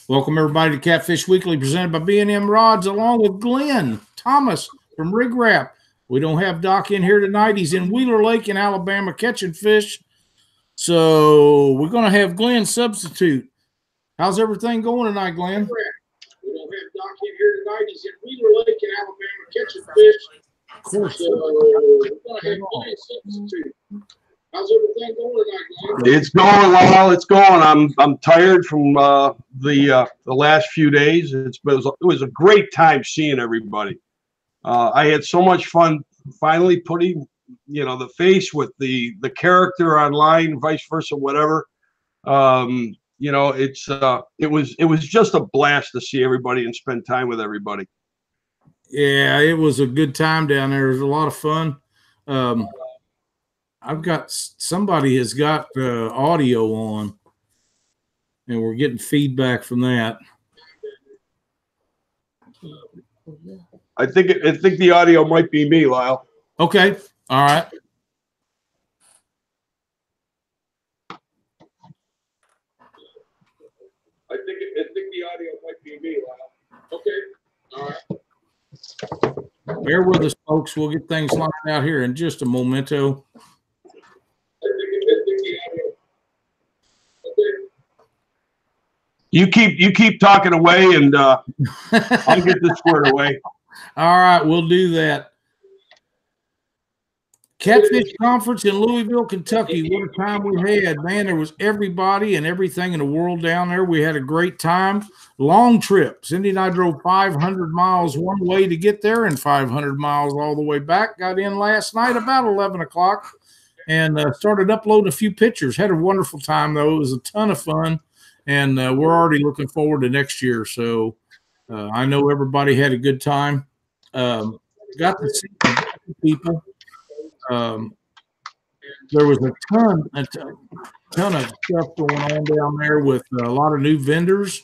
Welcome, everybody, to Catfish Weekly, presented by B&M Rods, along with Glenn Thomas from Rig Wrap. We don't have Doc in here tonight. He's in Wheeler Lake in Alabama catching fish. So we're going to have Glenn substitute. How's everything going tonight, Glenn? We don't have Doc in here tonight. He's in Wheeler Lake in Alabama catching fish. Of course. So we're going to have Glenn substitute. How's everything going tonight, Glenn? It's going, Lyle. It's going. I'm tired from the last few days. It was a great time seeing everybody. I had so much fun finally putting, the face with the character online, vice versa, whatever. It was just a blast to see everybody and spend time with everybody. Yeah, it was a good time down there. It was a lot of fun. Somebody has got audio on, and we're getting feedback from that. I think the audio might be me, Lyle. Okay. All right. I think the audio might be me, Lyle. Okay. All right. Bear with us, folks. We'll get things lined out here in just a momento. You keep talking away, and I'll get this squared away. All right, we'll do that. Catfish Conference in Louisville, Kentucky. What a time we had. Man, there was everybody and everything in the world down there. We had a great time. Long trip. Cindy and I drove 500 miles one way to get there and 500 miles all the way back. Got in last night about 11 o'clock and started uploading a few pictures. Had a wonderful time, though. It was a ton of fun, and we're already looking forward to next year. So I know everybody had a good time. Got to see people. There was a ton of stuff going on down there with a lot of new vendors.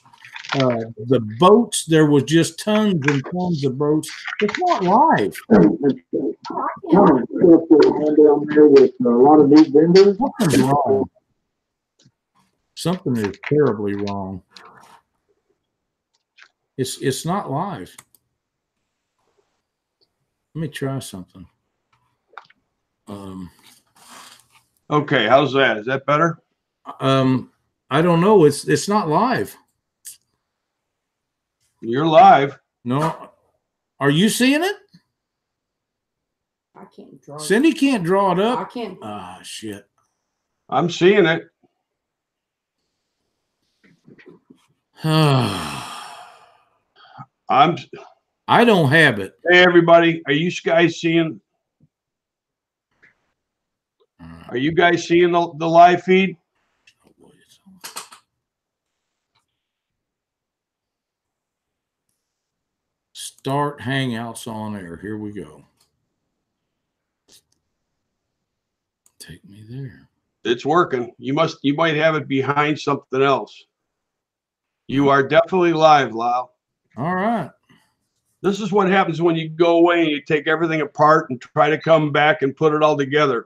The boats, there was just tons and tons of boats. It's not live. Down there with a lot of new vendors. Something's wrong. Something is terribly wrong. It's not live. Let me try something. Okay, how's that? Is that better? I don't know. It's not live. You're live. No. Are you seeing it? I can't draw it. Cindy can't draw it up. I can't. Ah, shit. I'm seeing it. I don't have it. Hey, everybody. Are you guys seeing? Are you guys seeing the live feed? Start Hangouts on air. Here we go. Take me there. It's working. You might have it behind something else. You are definitely live, Lyle. All right. This is what happens when you go away and you take everything apart and try to come back and put it all together.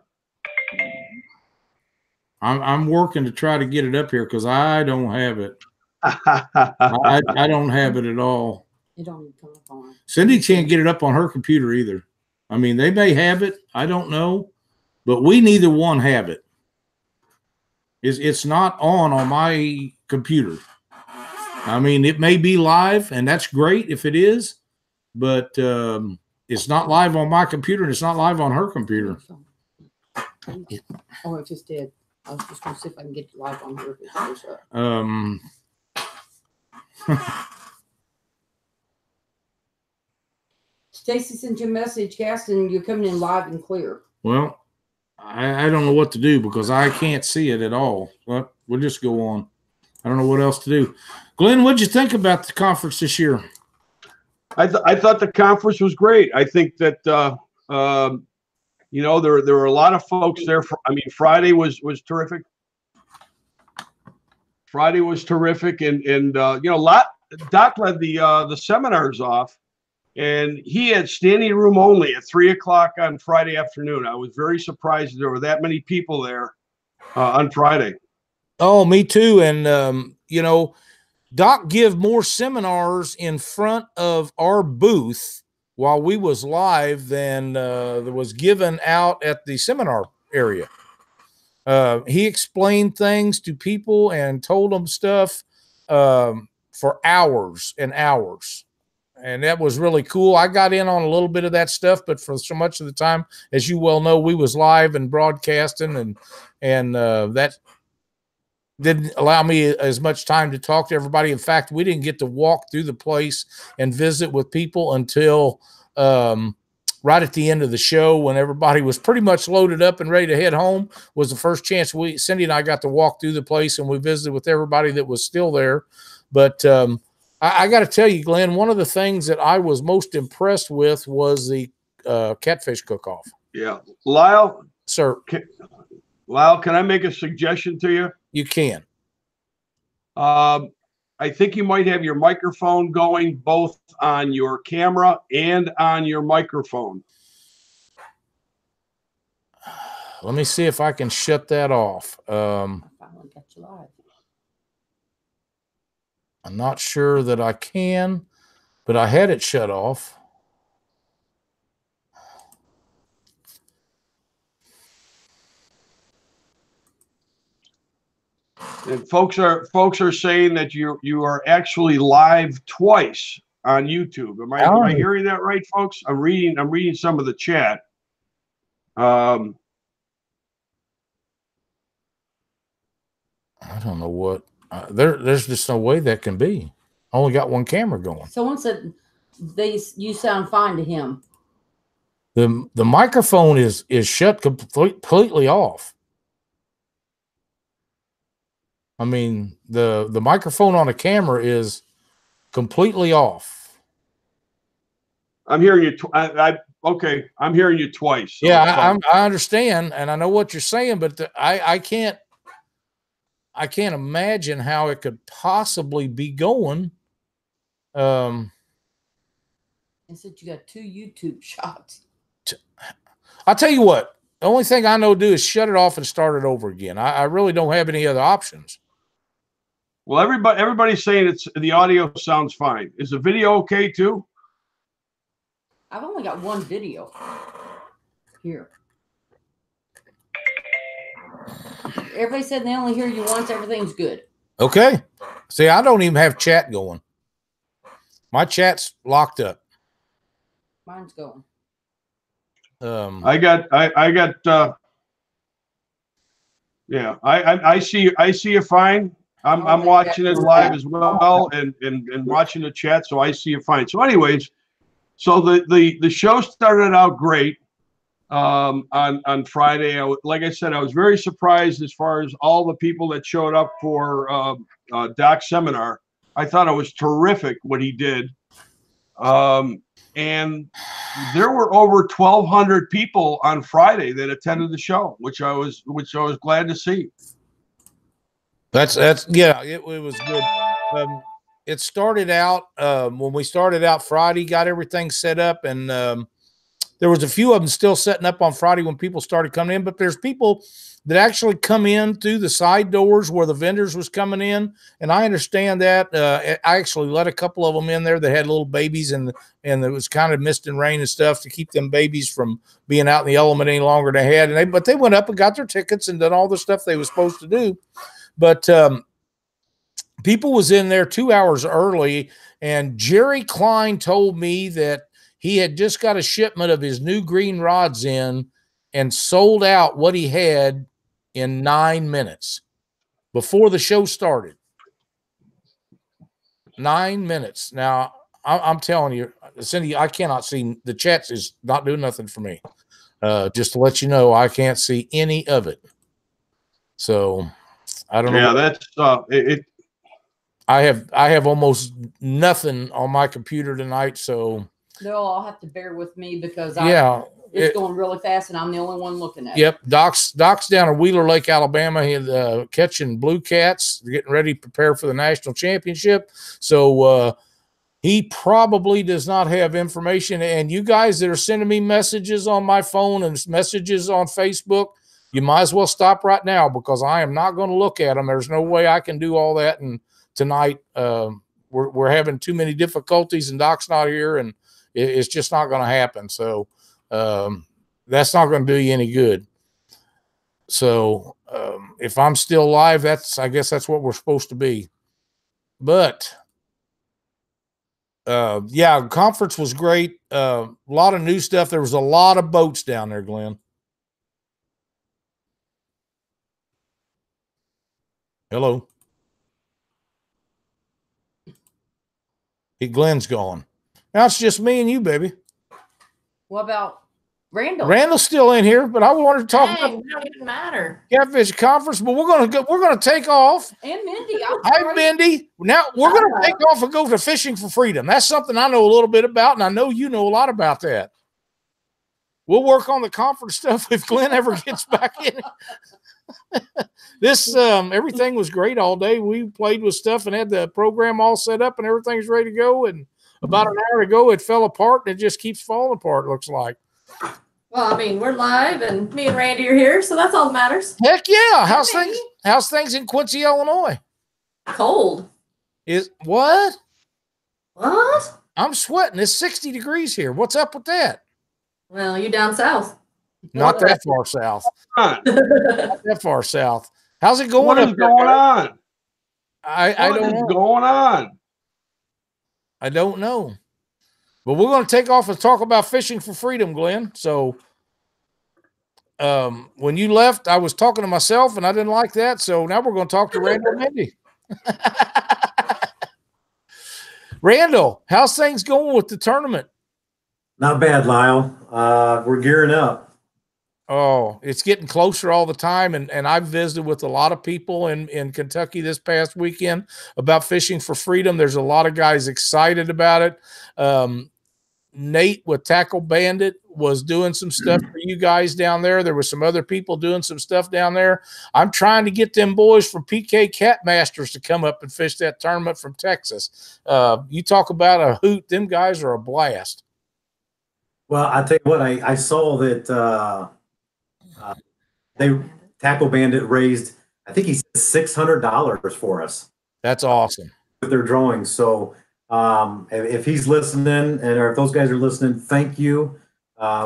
I'm working to try to get it up here because I don't have it. I don't have it at all. It don't even come up on. Cindy can't get it up on her computer either. I mean, they may have it. I don't know. But we neither one have it. It's not on my computer. I mean, it may be live, and that's great if it is. But it's not live on my computer, and it's not live on her computer. Oh, it just did. I was just going to see if I can get it live on her. Stacy sent you a message, Caston. You're coming in live and clear. Well, I don't know what to do because I can't see it at all. But we'll just go on. I don't know what else to do. Glenn, what'd you think about the conference this year? I thought the conference was great. I think that there were a lot of folks there. Friday was terrific. Friday was terrific, and Doc led the seminars off, and he had standing room only at 3 o'clock on Friday afternoon. I was very surprised there were that many people there on Friday. Oh, me too. And Doc give more seminars in front of our booth while we was live than was given out at the seminar area. He explained things to people and told them stuff for hours and hours. And that was really cool. I got in on a little bit of that stuff, but for so much of the time, as you well know, we was live and broadcasting, and that didn't allow me as much time to talk to everybody. In fact, we didn't get to walk through the place and visit with people until right at the end of the show, when everybody was pretty much loaded up and ready to head home. Was the first chance Cindy and I got to walk through the place, and we visited with everybody that was still there. But I got to tell you, Glenn, one of the things that I was most impressed with was the catfish cook-off. Yeah. Lyle? Sir. Lyle, can I make a suggestion to you? You can. I think you might have your microphone going both on your camera and on your microphone. Let me see if I can shut that off. I'm not sure that I can, but I had it shut off. And folks are saying that you are actually live twice on YouTube. Am I hearing that right, folks? I'm reading some of the chat. I don't know what. There's just no way that can be. I only got one camera going. Someone said you sound fine to him. The microphone is shut completely off. I mean, the microphone on the camera is completely off. I'm hearing you. Okay, I'm hearing you twice. So yeah, I understand, and I know what you're saying, but I can't imagine how it could possibly be going. I said you got 2 YouTube shots. I'll tell you what. The only thing I know to do is shut it off and start it over again. I really don't have any other options. Well, everybody's saying the audio sounds fine. Is the video okay too? I've only got one video here. Everybody said they only hear you once. Everything's good. Okay. See, I don't even have chat going. My chat's locked up. Mine's going. I see you fine. I'm watching it live as well and watching the chat, so I see you fine. So anyways, so the show started out great on Friday. Like I said, I was very surprised as far as all the people that showed up for Doc's seminar. I thought it was terrific what he did. And there were over 1,200 people on Friday that attended the show, which I was glad to see. That's yeah, it was good. It started out when we started out Friday, got everything set up, and there was a few of them still setting up on Friday when people started coming in, but there's people that actually come in through the side doors where the vendors was coming in, and I understand that. I actually let a couple of them in there that had little babies, and it was kind of mist and rain and stuff to keep them babies from being out in the element any longer than they had. But they went up and got their tickets and done all the stuff they were supposed to do. But people was in there 2 hours early, and Jerry Klein told me that he had just got a shipment of his new green rods in and sold out what he had in 9 minutes before the show started. 9 minutes. Now, I'm telling you, Cindy, I cannot see. The chat is not doing nothing for me. Just to let you know, I can't see any of it. So I don't know. Yeah, that's it. I have almost nothing on my computer tonight, so they'll all have to bear with me because it's going really fast, and I'm the only one looking at it. Yep, Doc's down in Wheeler Lake, Alabama. He's catching blue cats, getting ready to prepare for the national championship. So he probably does not have information. And you guys that are sending me messages on my phone and messages on Facebook, you might as well stop right now because I am not going to look at them. There's no way I can do all that. And tonight we're having too many difficulties and Doc's not here and it's just not going to happen. So that's not going to do you any good. So if I'm still alive, I guess that's what we're supposed to be. But yeah, conference was great. A lot of new stuff. There was a lot of boats down there, Glenn. Hello. Glenn's gone. Now it's just me and you, baby. What about Randall? Randall's still in here, but I wanted to talk about it doesn't matter. Catfish Conference, but we're gonna take off. And Mindy. Hi, Mindy. Now we're gonna take off and go to Fishing for Freedom. That's something I know a little bit about, and I know you know a lot about that. We'll work on the conference stuff if Glenn ever gets back in. This everything was great all day. We played with stuff and had the program all set up and everything's ready to go. And about an hour ago, it fell apart and it just keeps falling apart, it looks like. Well, I mean, we're live and me and Randy are here, so that's all that matters. Heck yeah. How's things in Quincy, Illinois? Cold. What? What? I'm sweating. It's 60 degrees here. What's up with that? Well, you down south. Not that far south. Not that far south. How's it going? What is going on? I don't know. What's going on? I don't know. But we're going to take off and talk about Fishing for Freedom, Glenn. So when you left, I was talking to myself, and I didn't like that. So now we're going to talk to Randall and Mindy. Randall, how's things going with the tournament? Not bad, Lyle. We're gearing up. Oh, it's getting closer all the time. And I've visited with a lot of people in Kentucky this past weekend about Fishing for Freedom. There's a lot of guys excited about it. Nate with Tackle Bandit was doing some stuff for you guys down there. There were some other people doing some stuff down there. I'm trying to get them boys from PK Cat Masters to come up and fish that tournament from Texas. You talk about a hoot. Them guys are a blast. Well, I tell you what, I saw that Tackle Bandit raised, I think he said $600 for us. That's awesome. With their drawing. So if he's listening or if those guys are listening, thank you.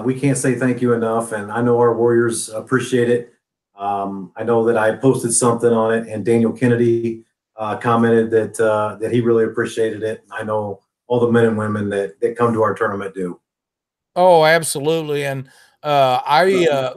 We can't say thank you enough. And I know our Warriors appreciate it. I know that I posted something on it and Daniel Kennedy commented that he really appreciated it. I know all the men and women that come to our tournament do. Oh, absolutely. And I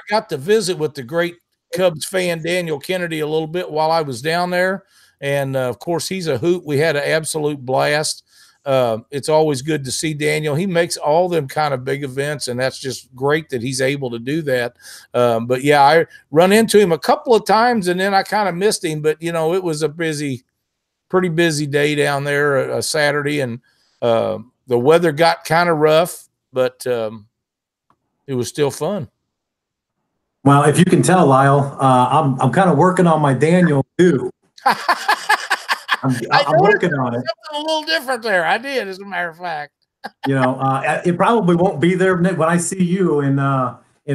got to visit with the great Cubs fan, Daniel Kennedy, a little bit while I was down there. And, of course, he's a hoot. We had an absolute blast. It's always good to see Daniel. He makes all them kind of big events, and that's just great that he's able to do that. But, yeah, I run into him a couple of times, and then I kind of missed him. But, you know, it was a pretty busy day down there, a Saturday, and the weather got kind of rough. But it was still fun. Well, if you can tell, Lyle, I'm kind of working on my Daniel too. I'm working on it. Something a little different there. I did, as a matter of fact. You know, it probably won't be there when I see you in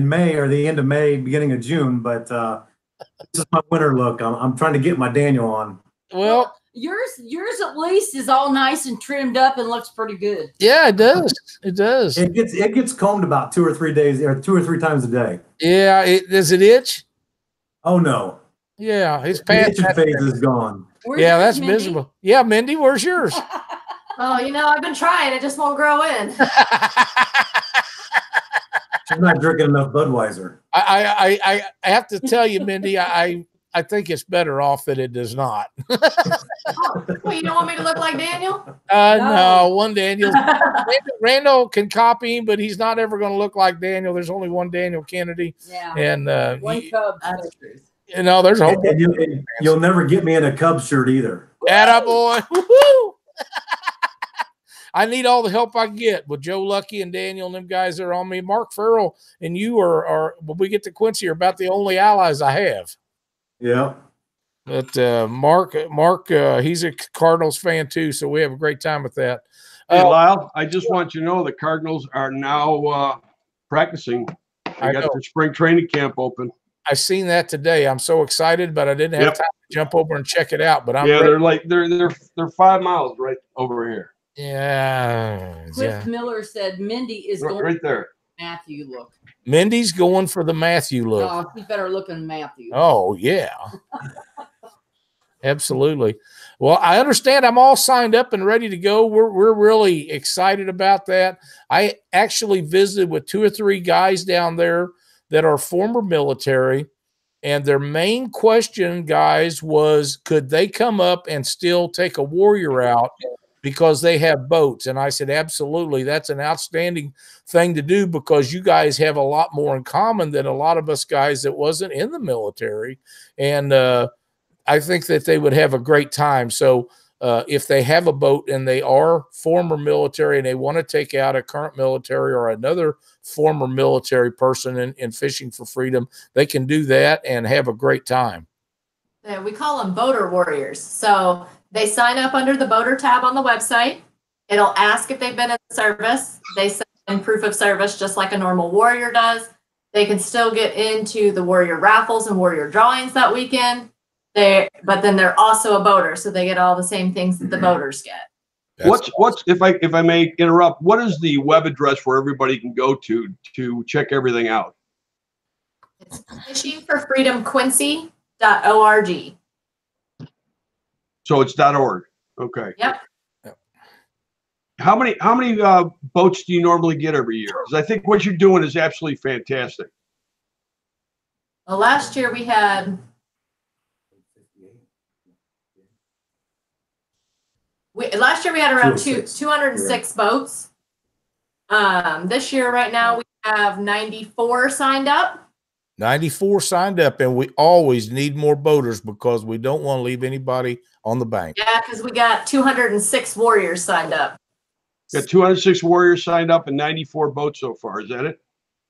May or the end of May, beginning of June. But this is my winter look. I'm trying to get my Daniel on. Well. Yours at least is all nice and trimmed up and looks pretty good. Yeah, it does. It does. It gets combed about 2 or 3 days, or 2 or 3 times a day. Yeah. Does it itch? Oh no. Yeah, it's past the itching phase is gone. Yeah, that's miserable. Yeah, Mindy, where's yours? Oh, you know, I've been trying. It just won't grow in. She's not drinking enough Budweiser. I have to tell you, Mindy, I think it's better off that it does not. Well, you don't want me to look like Daniel? No, one Daniel. Randall can copy him, but he's not ever going to look like Daniel. There's only one Daniel Kennedy. Yeah. And one Cub. That's the truth. You know, there's a whole. You'll never get me in a Cubs shirt either. Attaboy. Woo-hoo! I need all the help I can get with Joe Lucky and Daniel and them guys that are on me. Mark Farrell and you are when we get to Quincy, are about the only allies I have. Yeah. But Mark, he's a Cardinals fan too, so we have a great time with that. Hey, Lyle, I just want you to know the Cardinals are now practicing. They got their spring training camp open. I seen that today. I'm so excited, but I didn't have time to jump over and check it out. But I'm ready. they're 5 miles right over here. Yeah. Cliff Miller said Mindy is going right there. Matthew look. Mindy's going for the Matthew look. Oh, he's better looking Matthew. Oh, yeah. Absolutely. Well, I understand I'm all signed up and ready to go. We're really excited about that. I actually visited with 2 or 3 guys down there that are former military, and their main question, guys, was could they come up and still take a warrior out because they have boats? And I said, absolutely. That's an outstanding thing to do because you guys have a lot more in common than a lot of us guys that wasn't in the military. And I think that they would have a great time. So if they have a boat and they are former military and they want to take out a current military or another former military person in Fishing for Freedom, they can do that and have a great time. Yeah, we call them boater warriors. So they sign up under the boater tab on the website. It'll ask if they've been in the service. They send in proof of service just like a normal warrior does. They can still get into the warrior raffles and warrior drawings that weekend. But then they're also a boater, so they get all the same things that the boaters get. What's if I may interrupt, what is the web address where everybody can go to check everything out? It's fishingforfreedomquincy.org. So it's .org. Okay. Yep. How many boats do you normally get every year? Because I think what you're doing is absolutely fantastic. Well, last year we had around 206 boats. This year, right now, we have 94 signed up. 94 signed up, and we always need more boaters because we don't want to leave anybody on the bank. Yeah, because we got 206 warriors signed up. Got 206 warriors signed up and 94 boats so far. Is that it?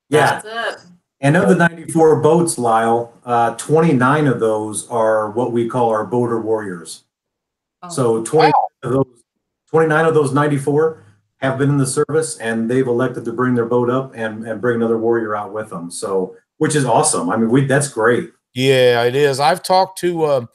Yeah. That's it. And of the 94 boats, Lyle, 29 of those are what we call our boater warriors. So 29 of those 94 have been in the service, and they've elected to bring their boat up and bring another warrior out with them. So, which is awesome. I mean, that's great. Yeah, it is. I've talked to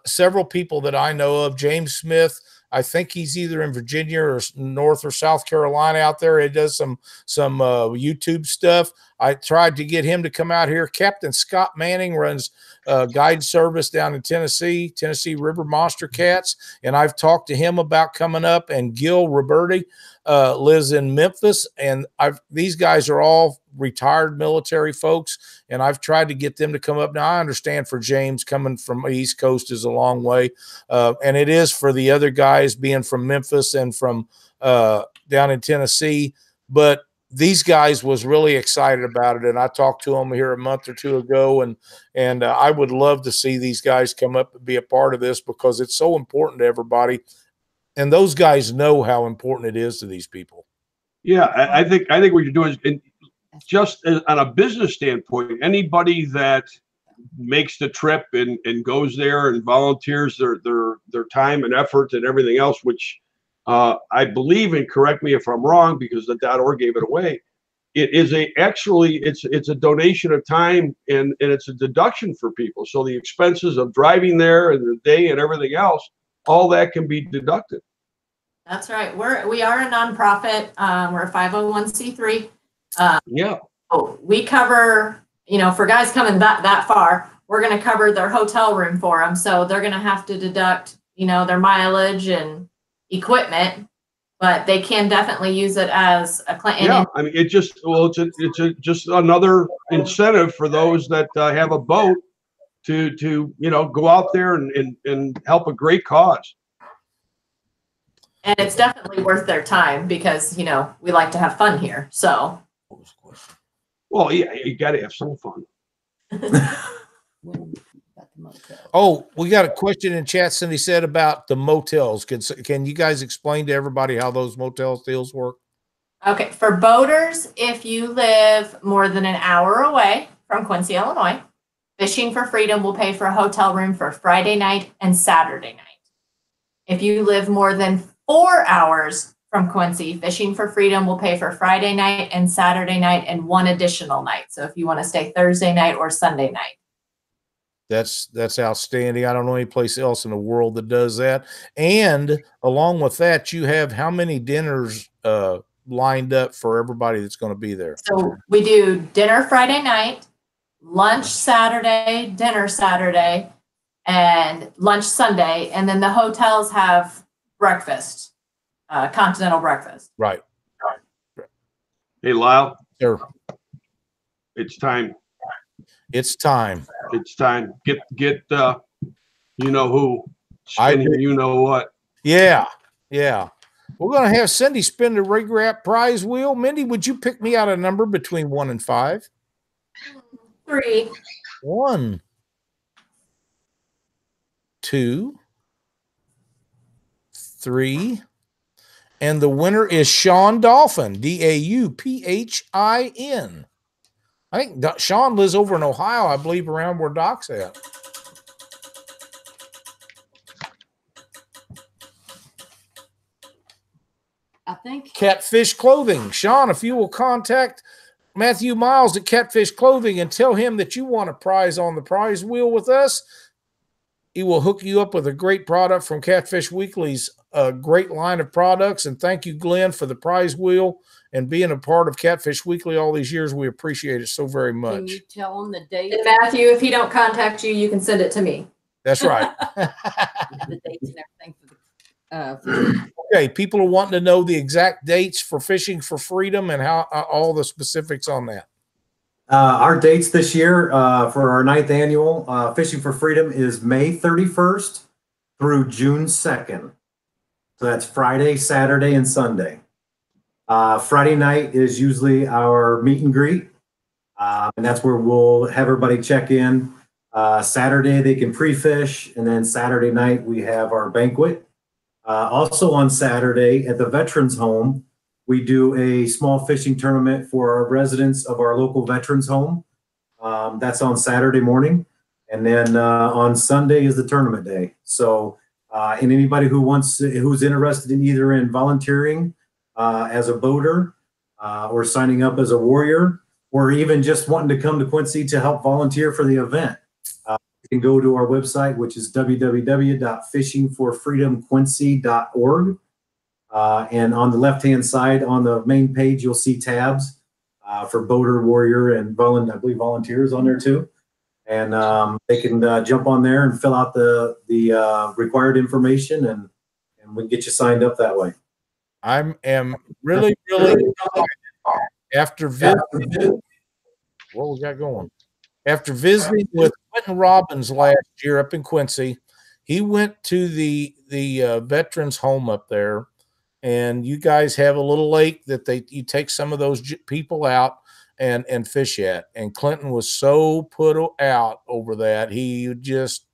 several people that I know of. James Smith, I think he's either in Virginia or North or South Carolina out there. He does some YouTube stuff. I tried to get him to come out here. Captain Scott Manning runs guide service down in Tennessee River Monster Cats, and I've talked to him about coming up. And Gil Roberti lives in Memphis, and these guys are all retired military folks, and I've tried to get them to come up. Now, I understand for James coming from the East Coast is a long way, and it is for the other guys being from Memphis and from down in Tennessee, but these guys was really excited about it, and I talked to them here a month or two ago, and I would love to see these guys come up and be a part of this because it's so important to everybody, and those guys know how important it is to these people. Yeah, I think what you're doing is, just on a business standpoint, anybody that makes the trip and goes there and volunteers their time and effort and everything else, which I believe, and correct me if I'm wrong, because the .org gave it away. It is it's a donation of time and it's a deduction for people. So the expenses of driving there and the day and everything else, all that can be deducted. That's right. We are a nonprofit. We're a 501c3. Yeah. We cover, for guys coming that far, we're going to cover their hotel room for them. So they're going to have to deduct, their mileage and equipment, but they can definitely use it as a claim. Yeah, I mean, it's just another incentive for those that have a boat to go out there and help a great cause. And it's definitely worth their time because we like to have fun here. So. Well, yeah, you got to have some fun. Oh, we got a question in chat. Cindy said about the motels. Can you guys explain to everybody how those motel deals work? Okay, for boaters, if you live more than an hour away from Quincy, Illinois, Fishing for Freedom will pay for a hotel room for Friday night and Saturday night. If you live more than 4 hours from Quincy, Fishing for Freedom will pay for Friday night and Saturday night and one additional night. So if you want to stay Thursday night or Sunday night. That's outstanding. I don't know any place else in the world that does that. And along with that, you have how many dinners lined up for everybody that's going to be there? So we do dinner Friday night, lunch Saturday, dinner Saturday, and lunch Sunday. And then the hotels have breakfast, continental breakfast. Right. Hey, Lyle, Sure. it's time. It's time. It's time. Get you know who spinning you know what. Yeah. Yeah. We're going to have Cindy spin the rig wrap prize wheel. Mindy, would you pick me out a number between 1 and 5? 3. 1, 2, 3. And the winner is Sean Dolphin, Dauphin. I think Sean lives over in Ohio, I believe, around where Doc's at. I think Catfish Clothing. Sean, if you will contact Matthew Miles at Catfish Clothing and tell him that you want a prize on the prize wheel with us, he will hook you up with a great product from Catfish Weekly's great line of products. And thank you, Glenn, for the prize wheel and being a part of Catfish Weekly all these years. We appreciate it so very much. Can you tell them the date? And Matthew, if he don't contact you, you can send it to me. That's right. The dates and everything for the Okay, people are wanting to know the exact dates for Fishing for Freedom and how all the specifics on that. Our dates this year for our 9th annual Fishing for Freedom is May 31st through June 2nd. So that's Friday, Saturday, and Sunday. Friday night is usually our meet and greet, and that's where we'll have everybody check in. Saturday they can pre-fish, and then Saturday night we have our banquet. Also on Saturday at the Veterans Home, we do a small fishing tournament for our residents of our local Veterans Home. That's on Saturday morning. And then on Sunday is the tournament day. So, and anybody who's interested in either in volunteering as a boater or signing up as a warrior, or even just wanting to come to Quincy to help volunteer for the event, you can go to our website, which is www.fishingforfreedomquincy.org. And on the left-hand side on the main page, you'll see tabs for boater, warrior, and I believe volunteers on there too. And they can jump on there and fill out the required information, and we can get you signed up that way. I am really excited after visiting. What we got going? After visiting with Quentin Robbins last year up in Quincy, he went to the Veterans Home up there, and you guys have a little lake that you take some of those people out and fish at. And Clinton was so put out over that. He just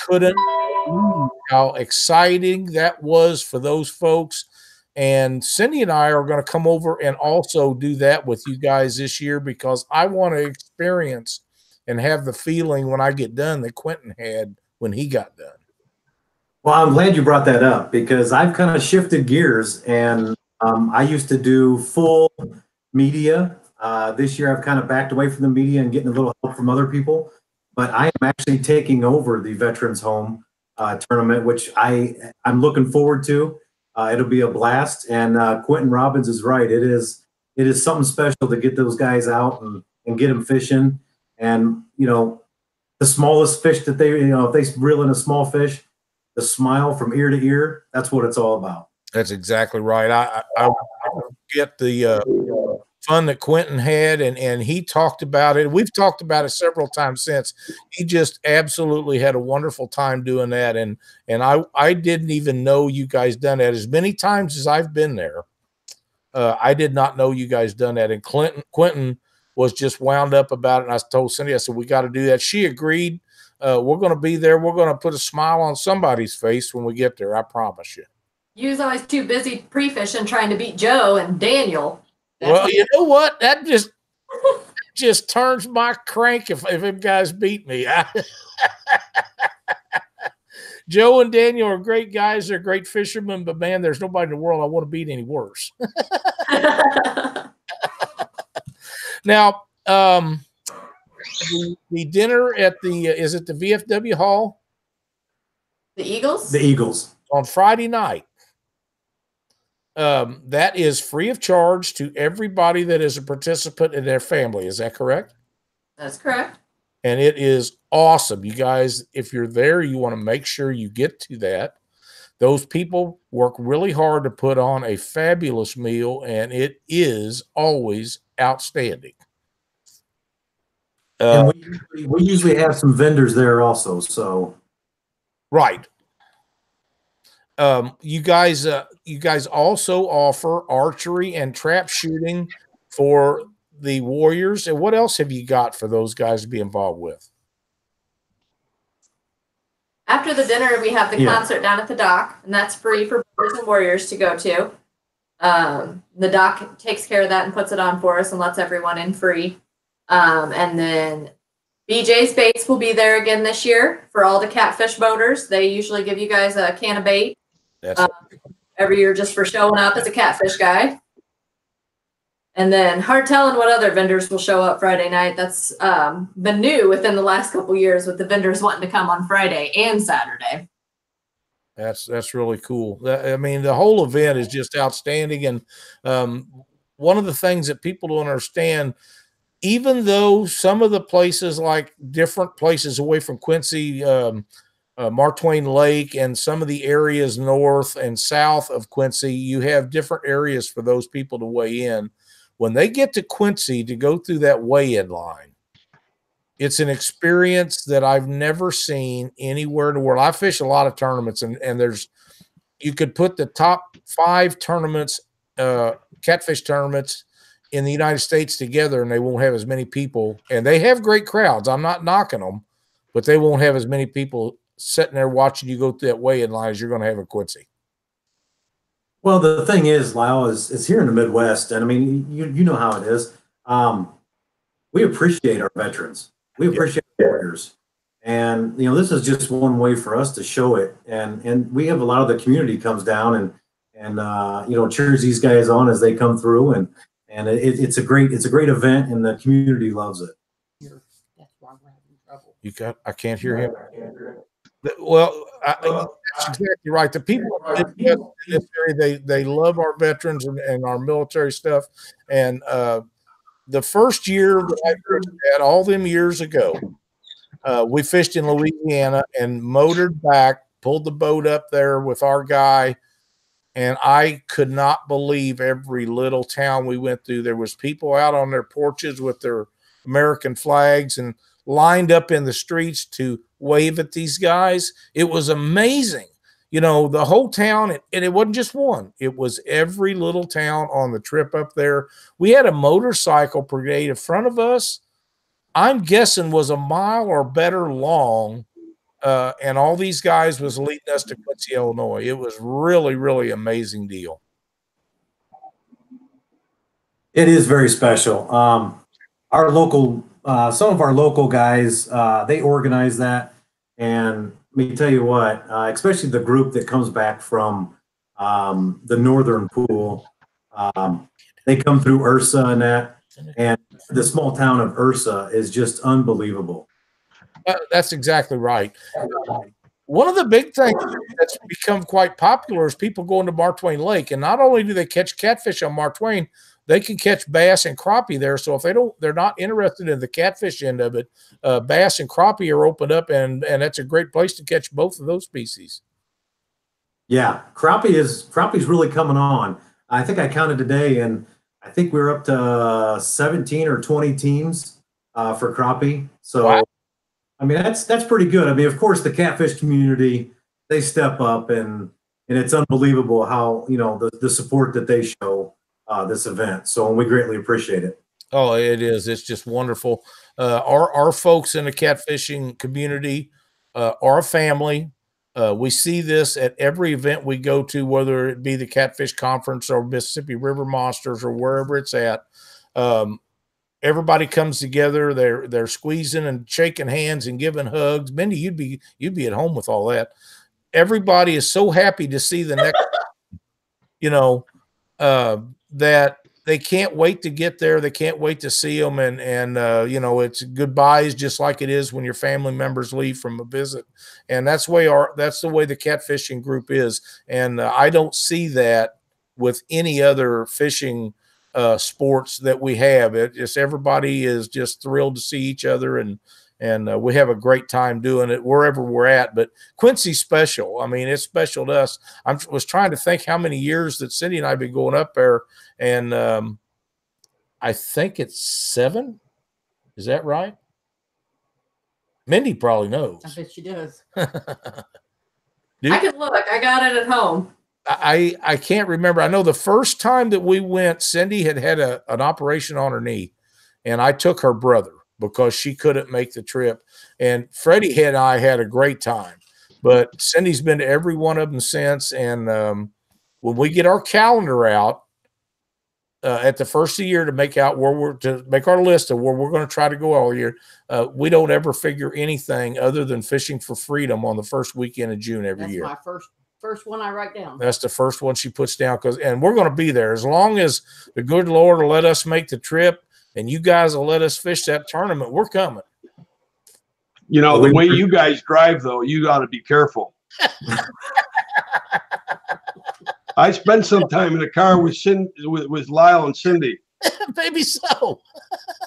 couldn't believe how exciting that was for those folks. And Cindy and I are going to come over and also do that with you guys this year, because I want to experience and have the feeling when I get done that Quentin had when he got done. Well, I'm glad you brought that up, because I've kind of shifted gears, and I used to do full media. This year I've kind of backed away from the media and getting a little help from other people, but I am actually taking over the Veterans Home tournament, which I'm looking forward to. It'll be a blast, and Quentin Robbins is right. It is something special to get those guys out and get them fishing. And, you know, the smallest fish that if they reel in a small fish, the smile from ear to ear, that's what it's all about. That's exactly right. I get the fun that Quentin had, and he talked about it. We've talked about it several times since. He just absolutely had a wonderful time doing that, and I didn't even know you guys done that. As many times as I've been there, I did not know you guys done that. And Quentin was just wound up about it, and I told Cindy, I said, we got to do that. She agreed. We're going to be there. We're going to put a smile on somebody's face when we get there. I promise you. You was always too busy pre-fishing trying to beat Joe and Daniel. Well, you know what? That just turns my crank if them guys beat me. Joe and Daniel are great guys. They're great fishermen, but man, there's nobody in the world I want to beat any worse. the dinner at the is it the VFW Hall? The Eagles? The Eagles. On Friday night. That is free of charge to everybody that is a participant in their family. Is that correct? That's correct. And it is awesome. You guys, if you're there, you want to make sure you get to that. Those people work really hard to put on a fabulous meal, and it is always outstanding. And we usually have some vendors there also. So, right. You guys also offer archery and trap shooting for the Warriors. And what else have you got for those guys to be involved with? After the dinner, we have the concert down at the dock, and that's free for boys and Warriors to go to. The dock takes care of that and puts it on for us and lets everyone in free. And then BJ's Baits will be there again this year for all the Catfish boaters. They usually give you guys a can of bait every year just for showing up as a Catfish guy. And then hard telling what other vendors will show up Friday night. That's been new within the last couple years with the vendors wanting to come on Friday and Saturday. That's really cool. I mean, the whole event is just outstanding. And one of the things that people don't understand, even though some of the places, like different places away from Quincy, Mark Twain Lake, and some of the areas north and south of Quincy, you have different areas for those people to weigh in. When they get to Quincy to go through that weigh-in line, it's an experience that I've never seen anywhere in the world. I fish a lot of tournaments, and you could put the top 5 tournaments, catfish tournaments in the United States together, and they won't have as many people. And they have great crowds. I'm not knocking them, but they won't have as many people sitting there watching you go through that weigh-in line as you're going to have in Quincy. Well, the thing is, Lyle, is here in the Midwest, and I mean, you know how it is. We appreciate our veterans. We appreciate our warriors. And, you know, this is just one way for us to show it. And we have a lot of the community comes down and you know, cheers these guys on as they come through. And it's a great event, and the community loves it. That's why we're having trouble. I can't hear him. Well, that's exactly right. The people in this area, they love our veterans and our military stuff. And the first year that I fished at, all them years ago, we fished in Louisiana and motored back, pulled the boat up there with our guy, and I could not believe every little town we went through. There was people out on their porches with their American flags and lined up in the streets to wave at these guys. It was amazing. You know, the whole town, and it wasn't just one. It was every little town on the trip up there. We had a motorcycle brigade in front of us. I'm guessing was a mile or better long, and all these guys was leading us to Quincy, Illinois. It was really, really amazing deal. It is very special. Our local, some of our local guys, they organize that. And let me tell you what, especially the group that comes back from the northern pool, they come through Ursa and that, and the small town of Ursa is just unbelievable. That's exactly right. One of the big things that's become quite popular is people going to Mark Twain Lake, and not only do they catch catfish on Mark Twain, they can catch bass and crappie there. So if they're not interested in the catfish end of it, bass and crappie are opened up, and that's a great place to catch both of those species. Yeah, crappie's really coming on. I think I counted today, and I think we're up to 17 or 20 teams for crappie. So, wow. I mean, that's pretty good. I mean, of course, the catfish community, they step up, and it's unbelievable how, you know, the support that they show this event. So we greatly appreciate it. Oh, it is. It's just wonderful. Our folks in the catfishing community are a family. We see this at every event we go to, whether it be the Catfish Conference or Mississippi River Monsters or wherever it's at. Everybody comes together. They're squeezing and shaking hands and giving hugs. Mindy, you'd be at home with all that. Everybody is so happy to see the next, you know, that they can't wait to get there. They can't wait to see them. And you know, it's goodbyes just like it is when your family members leave from a visit. And that's the way the catfishing group is. And I don't see that with any other fishing sports that we have. It just, everybody is just thrilled to see each other, and we have a great time doing it wherever we're at. But Quincy's special. I mean, it's special to us. I was trying to think how many years that Cindy and I have been going up there, and I think it's 7. Is that right? Mindy probably knows. I bet she does. I can look. I got it at home. I can't remember. I know the first time that we went, Cindy had an operation on her knee, and I took her brother because she couldn't make the trip. And Freddie and I had a great time, but Cindy's been to every one of them since. And when we get our calendar out at the first of the year to make out to make our list of where we're going to try to go all year, we don't ever figure anything other than Fishing for Freedom on the first weekend of June every year. That's my first one I write down. That's the first one she puts down, and we're going to be there as long as the good Lord will let us make the trip, and you guys will let us fish that tournament. We're coming. You know, the way you guys drive, though, you got to be careful. I spent some time in the car with Lyle and Cindy. Maybe so.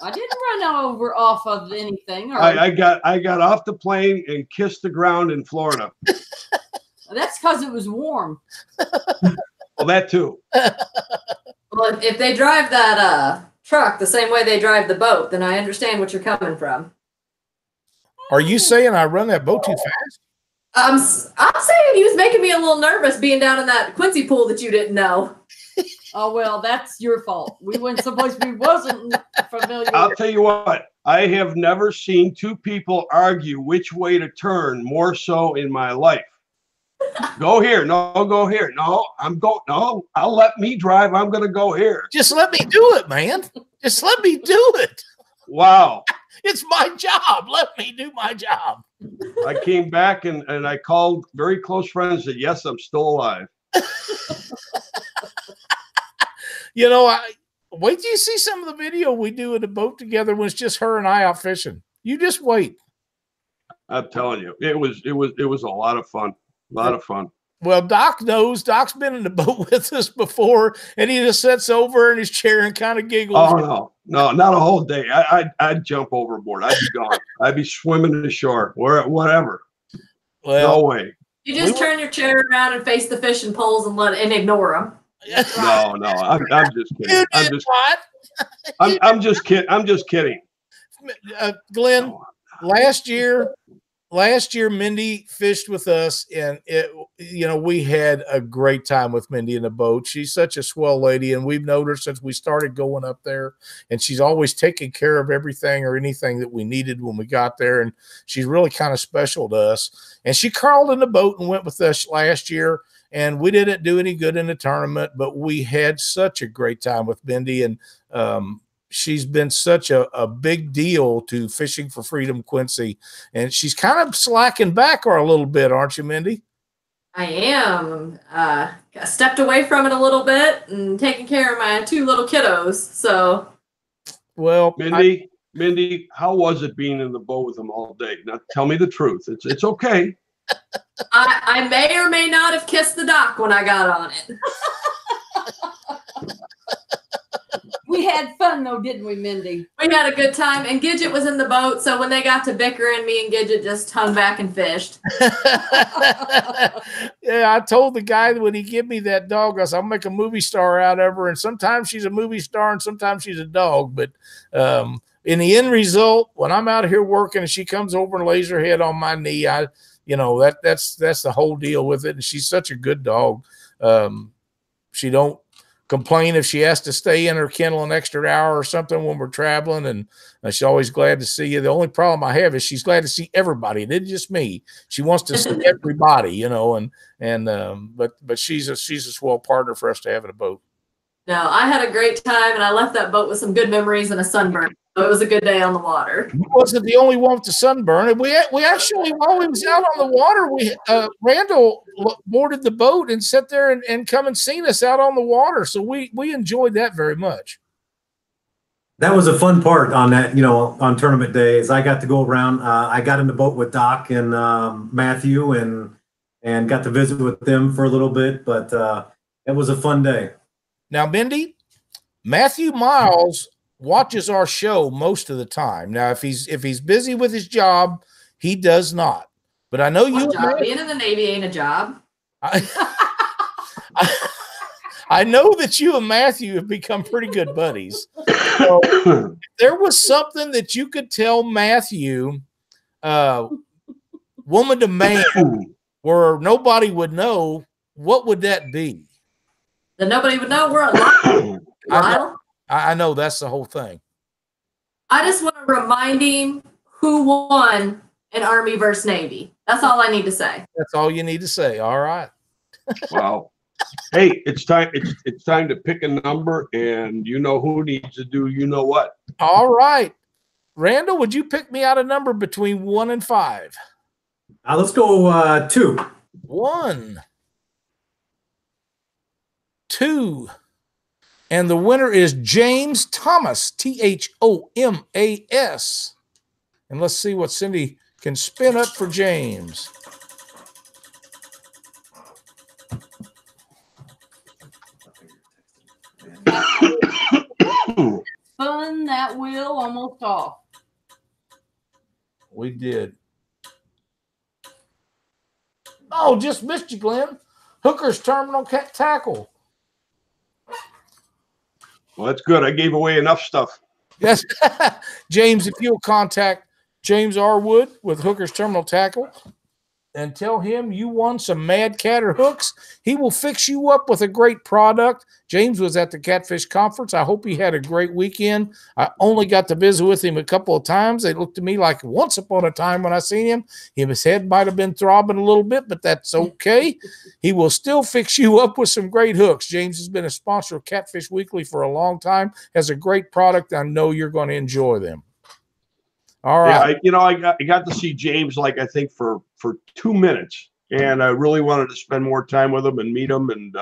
I didn't run over off of anything. I got off the plane and kissed the ground in Florida. That's because it was warm. Well, that too. Well, if they drive that truck the same way they drive the boat, then I understand what you're coming from. Are you saying I run that boat too fast? I'm saying he was making me a little nervous being down in that Quincy pool that you didn't know. Oh, well, that's your fault. We went someplace we wasn't familiar I'll with. tell you what, I have never seen two people argue which way to turn more so in my life. Go here. No, go here. No, no, I'll let me drive. I'm going to go here. Just let me do it, man. Just let me do it. Wow. It's my job. Let me do my job. I came back and I called very close friends and said, yes, I'm still alive. You know, wait till you see some of the video we do in the boat together when it's just her and I out fishing. You just wait. I'm telling you, it was a lot of fun. A lot of fun. Well, Doc knows. Doc's been in the boat with us before, and he just sits over in his chair and kind of giggles. Oh, no, not a whole day. I'd jump overboard. I'd be gone. I'd be swimming to the shore or whatever. Well, no way. You just turn your chair around and face the fishing poles and ignore them. No, I'm just kidding. I'm just kidding. I'm just kidding. Glenn, last year, Mindy fished with us, and we had a great time with Mindy in the boat. She's such a swell lady, and we've known her since we started going up there, and she's always taken care of everything or anything that we needed when we got there, and she's really kind of special to us. And she crawled in the boat and went with us last year, and we didn't do any good in the tournament, but we had such a great time with Mindy, and she's been such a big deal to Fishing for Freedom Quincy, and she's kind of slacking back a little bit, aren't you, Mindy? I am. Stepped away from it a little bit and taking care of my 2 little kiddos. So, well, Mindy, how was it being in the boat with them all day? Now, tell me the truth. It's okay. I may or may not have kissed the dock when I got on it. We had fun, though, didn't we, Mindy? We had a good time, and Gidget was in the boat, so when they got to bickering, me and Gidget just hung back and fished. Yeah, I told the guy when he gave me that dog, I said, I'll make a movie star out of her, and sometimes she's a movie star and sometimes she's a dog, but in the end result, when I'm out here working and she comes over and lays her head on my knee, that's the whole deal with it, and she's such a good dog. She don't complain if she has to stay in her kennel an extra hour or something when we're traveling, and she's always glad to see you. The only problem I have is she's glad to see everybody. It isn't just me. She wants to see everybody, but she's a swell partner for us to have in a boat. No, I had a great time, and I left that boat with some good memories and a sunburn. So it was a good day on the water. He wasn't the only one with the sunburn. And we actually, while we was out on the water, Randall boarded the boat and sat there and come and seen us out on the water. So we enjoyed that very much. That was a fun part on that, on tournament day, is I got to go around. I got in the boat with Doc and Matthew and got to visit with them for a little bit, but it was a fun day. Now, Mindy, Matthew Miles watches our show most of the time. Now, if he's busy with his job, he does not. But I know you. Being in the Navy ain't a job. I know that you and Matthew have become pretty good buddies. So if there was something that you could tell Matthew, woman to man, where nobody would know, what would that be? That nobody would know we're alive. I know that's the whole thing. I just want to remind him who won in Army versus Navy. That's all I need to say. That's all you need to say. All right. Wow. Hey, it's time. It's time to pick a number, and you know who needs to do you know what. All right, Randall, would you pick me out a number between 1 and 5? Let's go 2. 1, 2, and the winner is James Thomas, Thomas. And let's see what Cindy can spin up for James. Spun that wheel almost off. We did. Oh, just missed you, Glenn. Hooker's terminal tackle. Well, that's good. I gave away enough stuff. Yes. James, if you'll contact James R. Wood with Hooker's Terminal Tackle and tell him you won some Mad Catter hooks, he will fix you up with a great product. James was at the Catfish Conference. I hope he had a great weekend. I only got to visit with him a couple of times. It looked to me like once upon a time when I seen him, his head might have been throbbing a little bit, but that's okay. He will still fix you up with some great hooks. James has been a sponsor of Catfish Weekly for a long time, has a great product. I know you're going to enjoy them. All right. Yeah, I got to see James, I think for 2 minutes, and I really wanted to spend more time with him and meet him and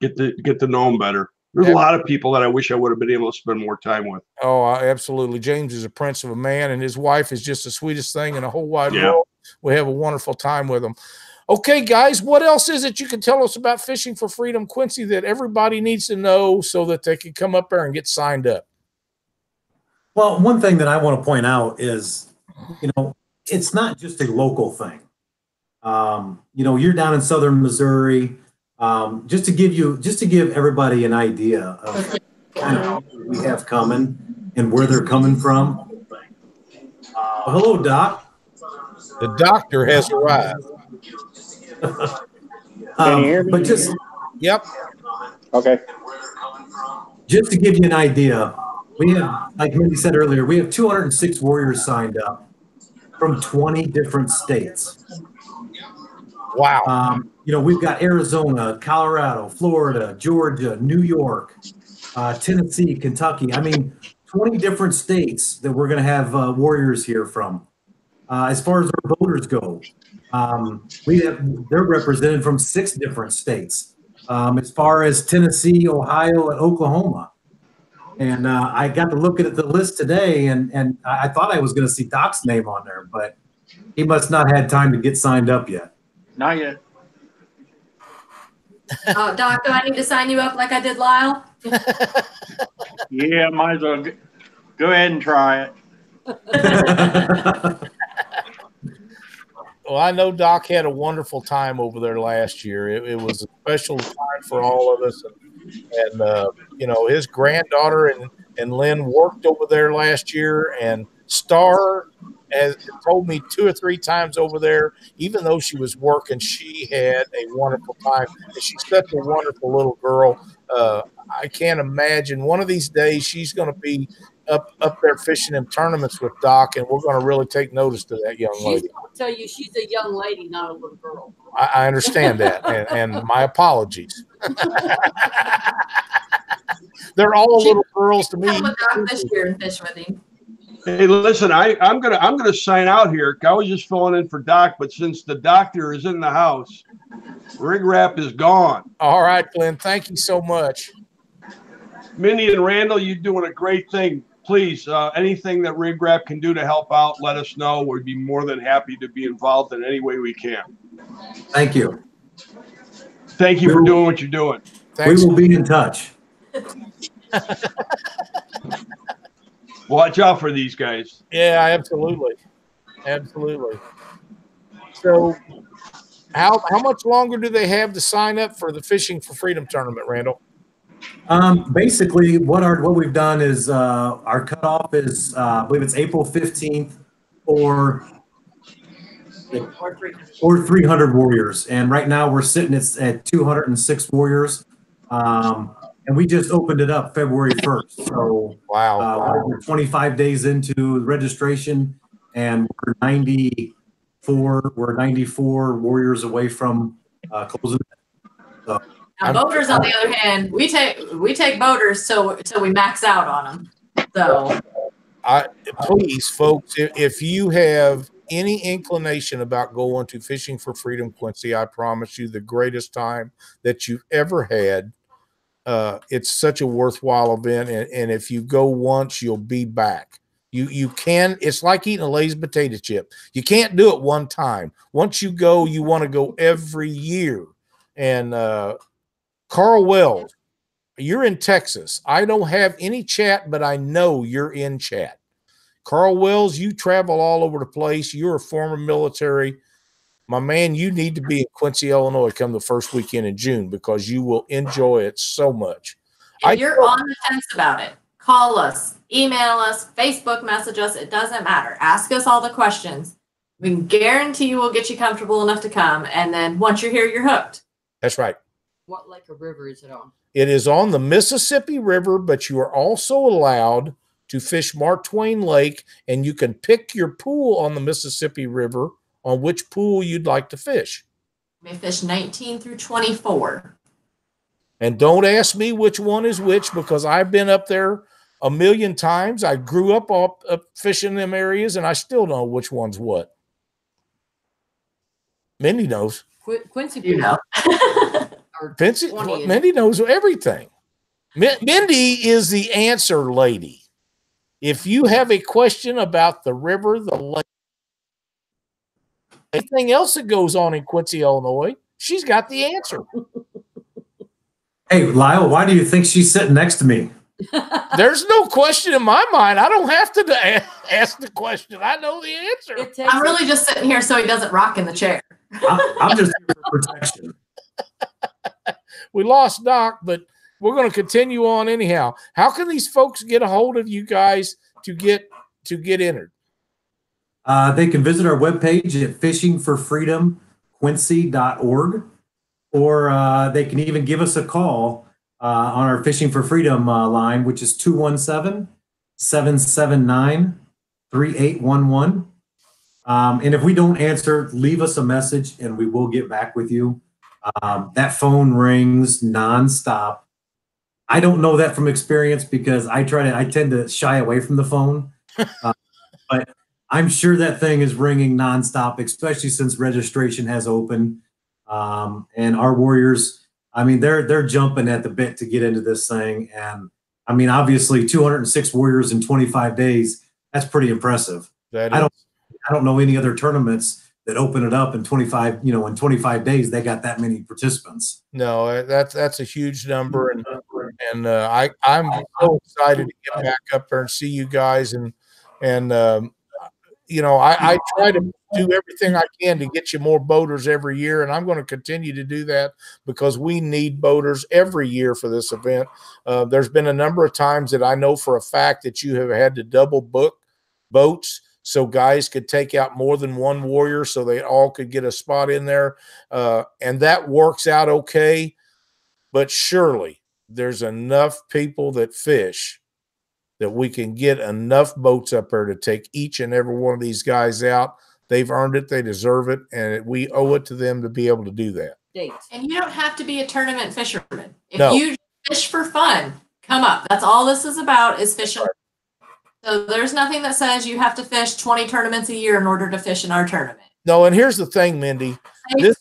get to know him better. There's a lot of people that I wish I would have been able to spend more time with. Oh, absolutely. James is a prince of a man, and his wife is just the sweetest thing in the whole wide world. We have a wonderful time with them. Okay, guys, what else is it you can tell us about Fishing for Freedom Quincy that everybody needs to know so that they can come up there and get signed up? Well, one thing that I want to point out is, it's not just a local thing. You're down in southern Missouri. Just to give everybody an idea of kind of what we have coming and where they're coming from. Hello, Doc. The doctor has arrived. Can you hear me? But Yep. Okay. Just to give you an idea, we have, like Mindy said earlier, we have 206 warriors signed up from 20 different states. Wow. We've got Arizona, Colorado, Florida, Georgia, New York, Tennessee, Kentucky. 20 different states that we're going to have warriors here from. As far as our voters go, they're represented from 6 different states. As far as Tennessee, Ohio, and Oklahoma. And I got to look at the list today, and I thought I was going to see Doc's name on there, but he must not have had time to get signed up yet. Not yet. Doc, do I need to sign you up like I did Lyle? Yeah, might as well go ahead and try it. Well, I know Doc had a wonderful time over there last year. It was a special time for all of us. And his granddaughter and Lynn worked over there last year, and Star has told me 2 or 3 times over there, even though she was working, she had a wonderful time. And she's such a wonderful little girl. I can't imagine one of these days she's going to be up there fishing in tournaments with Doc, and we're going to really take notice to that young lady. She's going to tell you she's a young lady, not a little girl. I understand that, and my apologies. They're all little girls to me. Come with Doc this year and fish with him. Hey, listen, I'm gonna sign out here. I was just filling in for Doc, but since the doctor is in the house, Rig Wrap is gone. All right, Glenn. Thank you so much. Mindy and Randall, you're doing a great thing. Please, anything that Rig Wrap can do to help out, let us know. We'd be more than happy to be involved in any way we can. Thank you. Thank you for doing what you're doing. Thanks. We will be in touch. Watch out for these guys. Yeah, absolutely. Absolutely. So how much longer do they have to sign up for the Fishing for Freedom tournament, Randall? Basically, what we've done is our cutoff is I believe it's April 15th or 300 warriors, and right now we're sitting at 206 warriors, and we just opened it up February 1st. So wow, we're 25 days into registration, and we're 94 warriors away from closing. So, Now, boaters, on the other hand, we take boaters so we max out on them. So, please, folks, if you have any inclination about going to Fishing for Freedom Quincy, I promise you the greatest time that you've ever had. It's such a worthwhile event, and if you go once, you'll be back. You can. It's like eating a Lay's potato chip. You can't do it one time. Once you go, you want to go every year. And Carl Wells, you're in Texas. I don't have any chat, but I know you're in chat. Carl Wells, you travel all over the place. You're a former military. My man, you need to be in Quincy, Illinois come the first weekend in June because you will enjoy it so much. if you're on the fence about it, call us, email us, Facebook message us. It doesn't matter. Ask us all the questions. We can guarantee you we'll get you comfortable enough to come. And then once you're here, you're hooked. That's right. What lake or river is it on? It is on the Mississippi River, but you are also allowed to fish Mark Twain Lake, and you can pick your pool on the Mississippi River on which pool you'd like to fish. We fish 19 through 24. And don't ask me which one is which because I've been up there a million times. I grew up fishing them areas, and I still know which one's what. Mindy knows. Quincy, You know. Mindy knows everything. Mindy is the answer lady. If you have a question about the river, the lake, anything else that goes on in Quincy, Illinois, she's got the answer. Hey, Lyle, why do you think she's sitting next to me? There's no question in my mind. I don't have to ask the question. I know the answer. I'm really just sitting here so he doesn't rock in the chair. I'm just here for protection. We lost Doc, but we're going to continue on anyhow. How can these folks get a hold of you guys to get entered? They can visit our webpage at fishingforfreedomquincy.org, or they can even give us a call on our Fishing for Freedom line, which is 217-779-3811. And if we don't answer, leave us a message and we will get back with you. That phone rings nonstop. I don't know that from experience because I tend to shy away from the phone. But I'm sure that thing is ringing nonstop, especially since registration has opened. And our warriors, I mean, they're jumping at the bit to get into this thing. And I mean, obviously 206 warriors in 25 days, that's pretty impressive. I don't know any other tournaments that open it up in 25, in 25 days, they got that many participants. No, that's a huge number. And I'm so excited to get back up there and see you guys. And I try to do everything I can to get you more boaters every year. And I'm going to continue to do that because we need boaters every year for this event. There's been a number of times that I know for a fact that you have had to double book boats so guys could take out more than one warrior so they all could get a spot in there. And that works out okay. But surely there's enough people that fish that we can get enough boats up there to take each and every one of these guys out. They've earned it. They deserve it. And we owe it to them to be able to do that. And you don't have to be a tournament fisherman. If No. you fish for fun, come up. That's all this is about, is fishing. So there's nothing that says you have to fish 20 tournaments a year in order to fish in our tournament. No, and here's the thing, Mindy.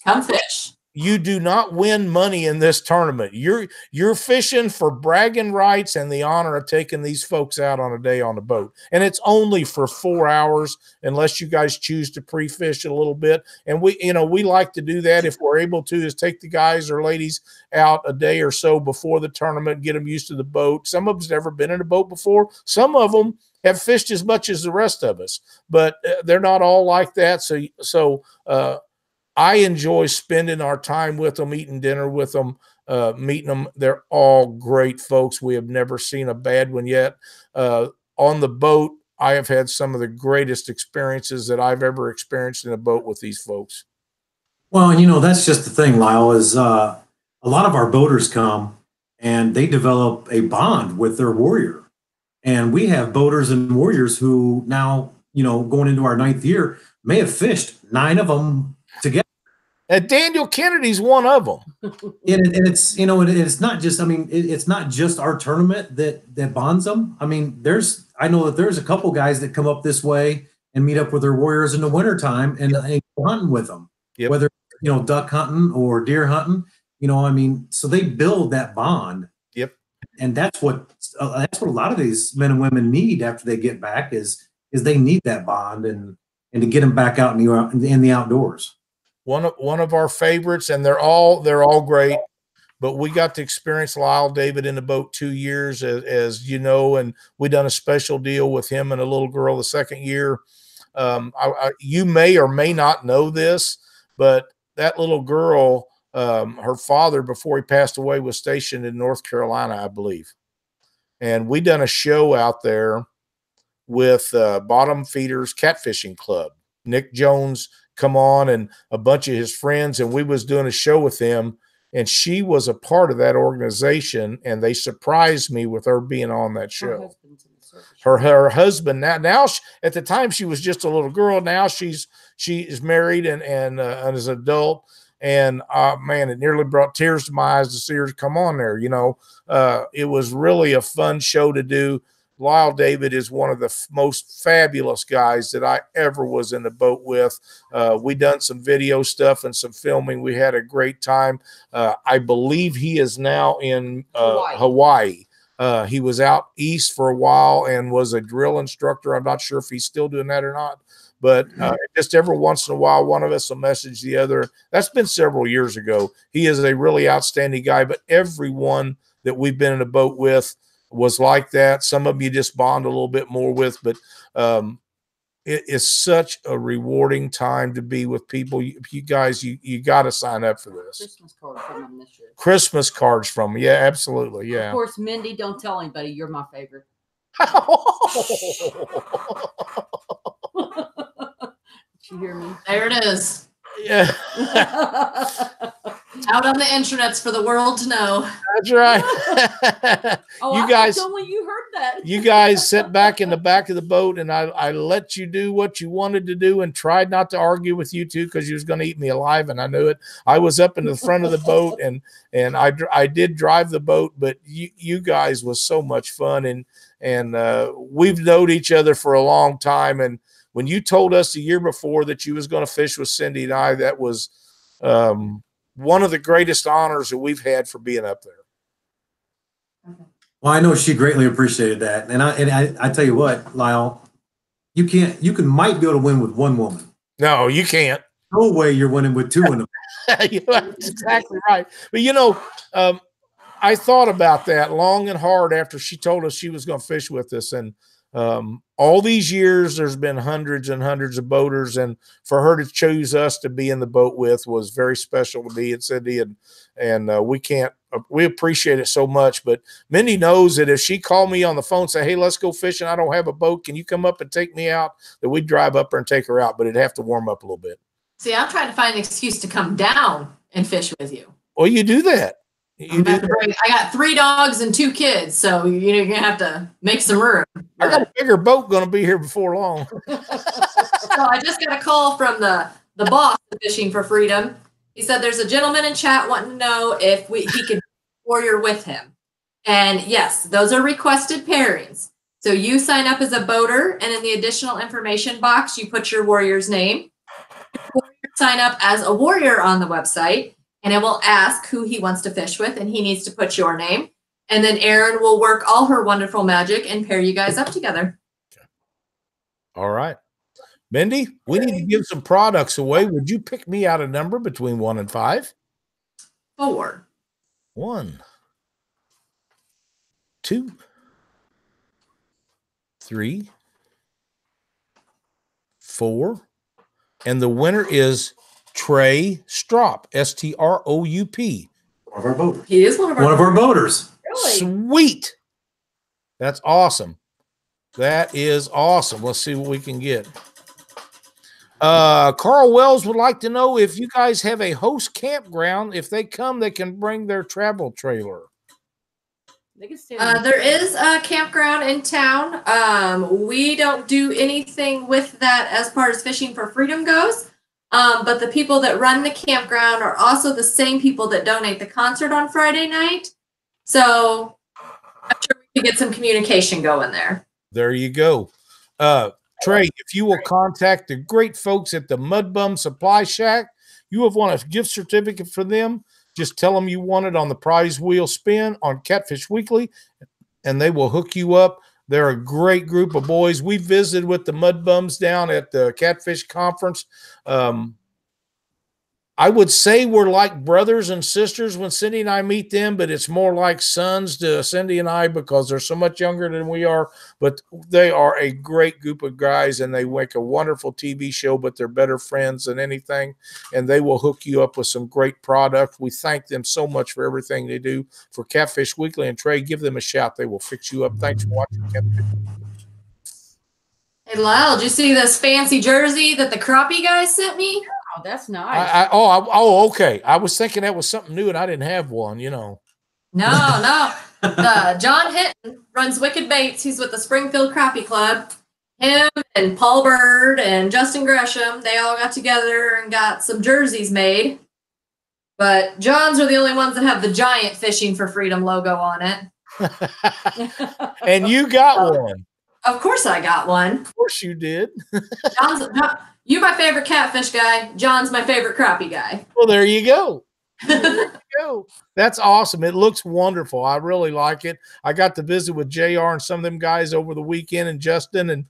Come fish. You do not win money in this tournament. You're fishing for bragging rights and the honor of taking these folks out on a day on the boat. And it's only for 4 hours, unless you guys choose to pre-fish a little bit. And we like to do that if we're able to, is take the guys or ladies out a day or so before the tournament, get them used to the boat. Some of them's never been in a boat before. Some of them have fished as much as the rest of us, but they're not all like that. So I enjoy spending our time with them, eating dinner with them, meeting them. They're all great folks. We have never seen a bad one yet. On the boat, I have had some of the greatest experiences that I've ever experienced in a boat with these folks. Well, and that's just the thing, Lyle, is a lot of our boaters come and they develop a bond with their warrior. And we have boaters and warriors who now, going into our 9th year, may have fished 9 of them together. And Daniel Kennedy's one of them. And it's, it's not just, it's not just our tournament that bonds them. I know that there's a couple guys that come up this way and meet up with their warriors in the wintertime and go hunting with them, whether, duck hunting or deer hunting, so they build that bond. Yep. And that's what a lot of these men and women need after they get back is they need that bond and to get them back out in the outdoors. One of our favorites, and they're all great, but we got to experience Lyle David in the boat 2 years, as you know, and we done a special deal with him and a little girl the 2nd year. You may or may not know this, but that little girl, her father, before he passed away, was stationed in North Carolina, I believe. And we done a show out there with Bottom Feeders Catfishing Club. Nick Jones come on and a bunch of his friends, and we was doing a show with them, and she was a part of that organization, and they surprised me with her being on that show. Her husband now at the time she was just a little girl. Now she is married and as an adult. And man, it nearly brought tears to my eyes to see her come on there. It was really a fun show to do. Lyle David is one of the most fabulous guys that I ever was in the boat with. We done some video stuff and some filming. We had a great time. I believe he is now in Hawaii. He was out east for a while and was a drill instructor. I'm not sure if he's still doing that or not. But just every once in a while, one of us will message the other. That's been several years ago. He is a really outstanding guy, but everyone that we've been in a boat with was like that. Some of them you just bond a little bit more with, but it is such a rewarding time to be with people. You guys, you got to sign up for this. Christmas cards from them this year. Christmas cards from them. Yeah, absolutely. Yeah. Of course, Mindy, don't tell anybody. You're my favorite. Did you hear me? There it is. Yeah. Out on the intranets for the world to know. That's right. You guys, when you heard that, you guys sat back in the back of the boat, and I let you do what you wanted to do, and tried not to argue with you two because you was going to eat me alive, and I knew it. I was up in the front of the boat, and I did drive the boat, but you guys was so much fun, and we've known each other for a long time, and when you told us the year before that you was going to fish with Cindy and I, that was one of the greatest honors that we've had for being up there. Well, I know she greatly appreciated that. And I tell you what, Lyle, you might be able to win with one woman. No, you can't. No way you're winning with two in them. That's exactly right. But I thought about that long and hard after she told us she was going to fish with us. And all these years, there's been hundreds and hundreds of boaters, and for her to choose us to be in the boat with was very special to me and Cindy, and we appreciate it so much. But Mindy knows that if she called me on the phone and say, "Hey, let's go fishing. I don't have a boat. Can you come up and take me out?" that we'd drive up there and take her out, but it'd have to warm up a little bit. See, I'm trying to find an excuse to come down and fish with you. Well, you do that. I got 3 dogs and 2 kids, so you're gonna have to make some room. I got a bigger boat going to be here before long. So I just got a call from the boss of Fishing for Freedom. He said there's a gentleman in chat wanting to know if he could warrior with him. And yes, those are requested pairings. So you sign up as a boater, and in the additional information box, you put your warrior's name. Sign up as a warrior on the website, and it will ask who he wants to fish with, and he needs to put your name. And then Erin will work all her wonderful magic and pair you guys up together. All right. Mindy, we need to give some products away. Would you pick me out a number between 1 and 5? 4. 1, 2, 3, 4. And the winner is Trey Stroup, S-T-R-O-U-P. One of our boaters. He is one of our boaters. Really? Sweet. That's awesome. That is awesome. Let's see what we can get. Carl Wells would like to know if you guys have a host campground. If they come, they can bring their travel trailer. There is a campground in town. We don't do anything with that as far as Fishing for Freedom goes. But the people that run the campground are also the same people that donate the concert on Friday night. So I'm sure we could get some communication going there. There you go. Trey, if you will contact the great folks at the Mud Bum Supply Shack, you have won a gift certificate for them. Just tell them you want it on the prize wheel spin on Catfish Weekly, and they will hook you up. They're a great group of boys. We visited with the Mud Bums down at the Catfish Conference. I would say we're like brothers and sisters when Cindy and I meet them, but it's more like sons to Cindy and I because they're so much younger than we are. But they are a great group of guys, and they make a wonderful TV show, but they're better friends than anything, and they will hook you up with some great product. We thank them so much for everything they do for Catfish Weekly. And Trey, give them a shout. They will fix you up. Thanks for watching Catfish. Hey, Lyle, did you see this fancy jersey that the crappie guy sent me? Oh, that's nice. Okay. I was thinking that was something new, and I didn't have one, No. John Hinton runs Wicked Baits. He's with the Springfield Crappie Club. Him and Paul Bird and Justin Gresham, they all got together and got some jerseys made. But John's are the only ones that have the giant Fishing for Freedom logo on it. And you got one. Of course I got one. Of course you did. You're my favorite catfish guy. John's my favorite crappie guy. Well, there you go. There you go. That's awesome. It looks wonderful. I really like it. I got to visit with JR and some of them guys over the weekend, and Justin, and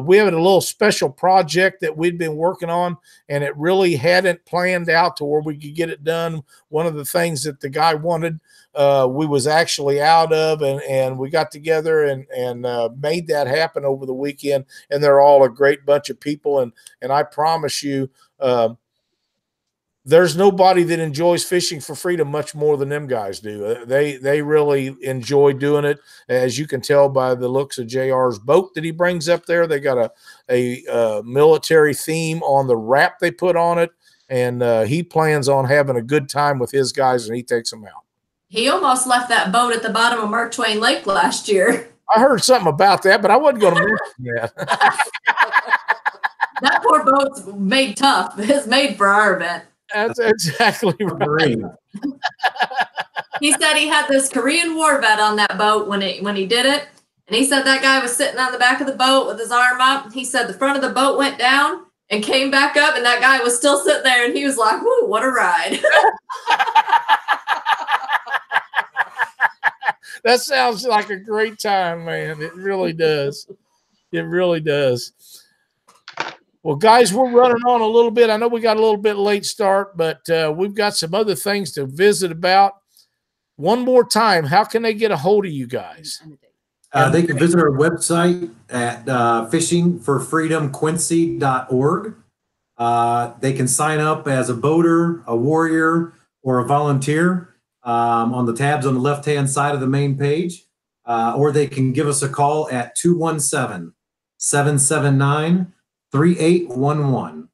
we had a little special project that we'd been working on, and it really hadn't planned out to where we could get it done. One of the things that the guy wanted, we was actually out of, and we got together and made that happen over the weekend. And they're all a great bunch of people. And I promise you, there's nobody that enjoys Fishing for Freedom much more than them guys do. They really enjoy doing it, as you can tell by the looks of JR's boat that he brings up there. They got a military theme on the wrap they put on it, and he plans on having a good time with his guys, and he takes them out. He almost left that boat at the bottom of Mark Twain Lake last year. I heard something about that, but I wasn't going to mention that. That poor boat's made tough. It's made for our event. That's exactly right. He said he had this Korean War vet on that boat when he did it. And he said that guy was sitting on the back of the boat with his arm up. He said the front of the boat went down and came back up, and that guy was still sitting there, and he was like, whoo, what a ride. That sounds like a great time, man. It really does. It really does. Well, guys, we're running on a little bit. I know we got a little bit late start, but we've got some other things to visit about. One more time, how can they get a hold of you guys? They can visit our website at fishingforfreedomquincy.org. They can sign up as a boater, a warrior, or a volunteer on the tabs on the left-hand side of the main page, or they can give us a call at 217-779-3811.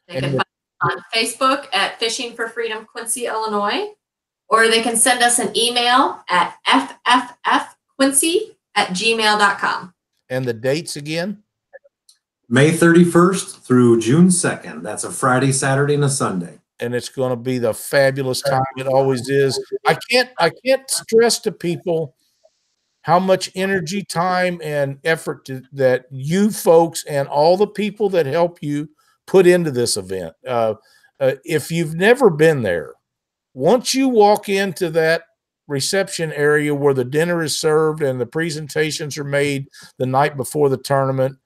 They can find us on Facebook at Fishing for Freedom Quincy, Illinois. or they can send us an email at fffquincy@gmail.com. And the dates again? May 31st through June 2nd. That's a Friday, Saturday, and a Sunday. And it's going to be the fabulous time it always is. I can't stress to people how much energy, time, and effort that you folks and all the people that help you put into this event. If you've never been there, once you walk into that reception area where the dinner is served and the presentations are made the night before the tournament,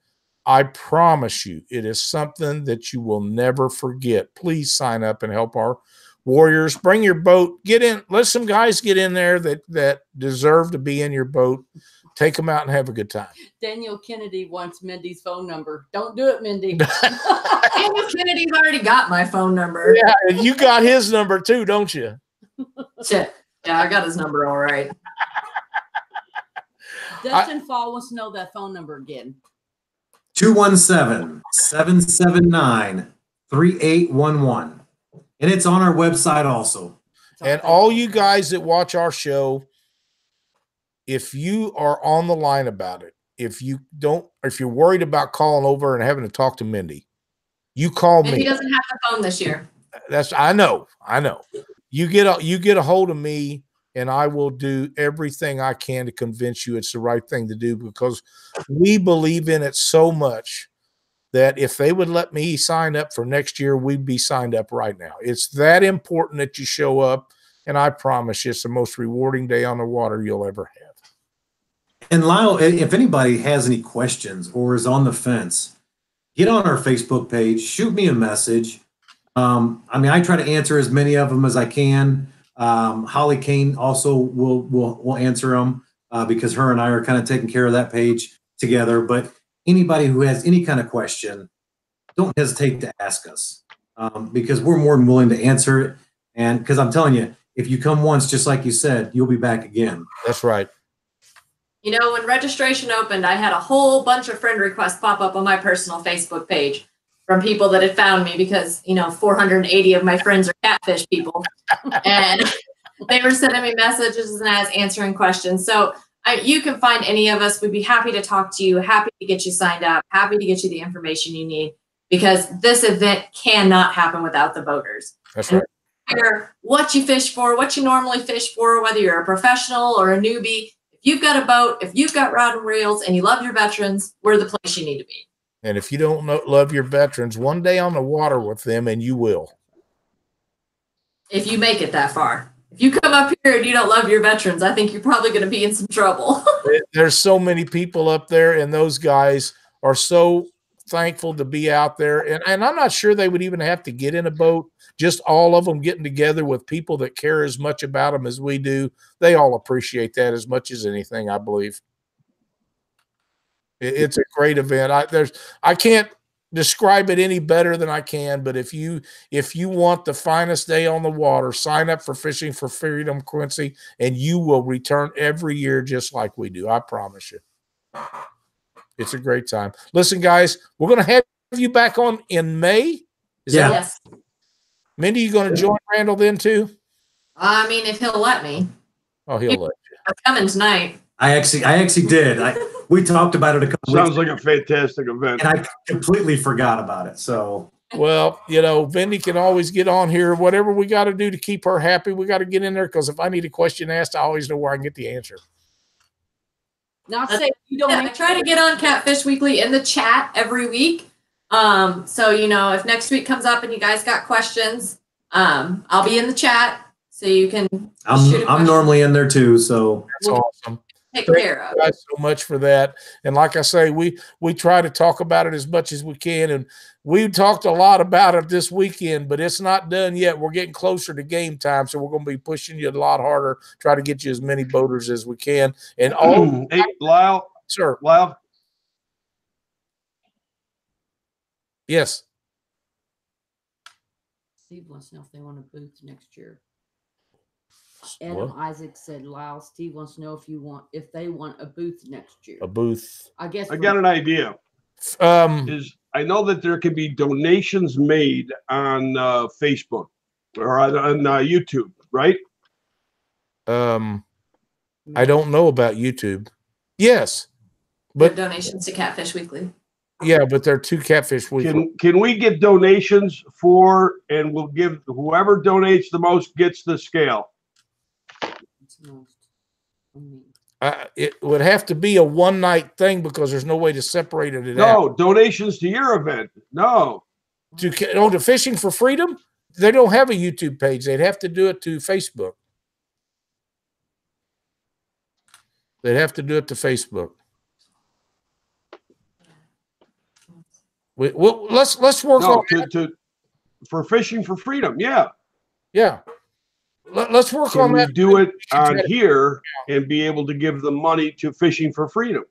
I promise you, it is something that you will never forget. Please sign up and help our warriors. Bring your boat. Get in. Let some guys get in there that deserve to be in your boat. Take them out and have a good time. Daniel Kennedy wants Mindy's phone number. Don't do it, Mindy. Daniel Kennedy's already got my phone number. Yeah, and you got his number too, don't you? Shit. Yeah, I got his number all right. Dustin Fall wants to know that phone number again. 217-779-3811. And it's on our website also. And all you guys that watch our show, if you are on the line about it, if you're worried about calling over and having to talk to Mindy, you call me. Mindy doesn't have the phone this year. I know. You get a hold of me, and I will do everything I can to convince you it's the right thing to do, because we believe in it so much that if they would let me sign up for next year, we'd be signed up right now. It's that important that you show up, and I promise you it's the most rewarding day on the water you'll ever have. And Lyle, if anybody has any questions or is on the fence, get on our Facebook page, shoot me a message. I try to answer as many of them as I can. Holly Kane also will answer them because her and I are kind of taking care of that page together. But anybody who has any kind of question, don't hesitate to ask us because we're more than willing to answer it. And because I'm telling you, if you come once, just like you said, you'll be back again. That's right. You know, when registration opened, I had a whole bunch of friend requests pop up on my personal Facebook page from people that had found me because, 480 of my friends are Catfish people. And they were sending me messages and I was answering questions. So you can find any of us. We'd be happy to talk to you, happy to get you signed up, happy to get you the information you need, because this event cannot happen without the boaters. That's right. No matter what you fish for, what you normally fish for, whether you're a professional or a newbie, if you've got a boat, if you've got rod and reels and you love your veterans, we're the place you need to be. And if you don't love your veterans, one day on the water with them, and you will. If you make it that far. If you come up here and you don't love your veterans, I think you're probably going to be in some trouble. There's so many people up there, and those guys are so thankful to be out there. And I'm not sure they would even have to get in a boat. Just all of them getting together with people that care as much about them as we do. They all appreciate that as much as anything, I believe. It's a great event. I can't describe it any better than I can, but if you want the finest day on the water, sign up for Fishing for Freedom Quincy, and you will return every year just like we do. I promise you. It's a great time. Listen, guys, we're going to have you back on in May. Yes. Mindy, you going to join Randall then too? If he'll let me. Oh, he'll let you. I'm coming tonight. I actually did. We talked about it a couple Sounds like a fantastic event. and I completely forgot about it. So, well, Vindy can always get on here. Whatever we got to do to keep her happy, we got to get in there, because if I need a question asked, I always know where I can get the answer. Not say you don't. I try to get on Catfish Weekly in the chat every week. So if next week comes up and you guys got questions, I'll be in the chat so you can. I'm normally in there too. So that's awesome. Take care of. Thank you guys so much for that. And like I say, we try to talk about it as much as we can. And we talked a lot about it this weekend, but it's not done yet. We're getting closer to game time, so we're going to be pushing you a lot harder, try to get you as many boaters as we can. And all Hey, Lyle. Sir. Lyle. Yes. Steve wants to know if they want a booth next year. Adam What? Isaac said, Lyle, Steve wants to know if they want a booth next year. A booth. I guess I got an idea. I know that there can be donations made on Facebook or on YouTube, right? I don't know about YouTube. Yes, but donations to Catfish Weekly. Yeah, but there are 2 Catfish Weekly. Can we get donations for, and we'll give whoever donates the most gets the scale. It would have to be a one-night thing because there's no way to separate it out. No, donations to your event. No. To Fishing for Freedom, they don't have a YouTube page. They'd have to do it to Facebook. They'd have to do it to Facebook. Let's work on for Fishing for Freedom. Yeah. Let's work on that. Do it on here and be able to give the money to Fishing for Freedom.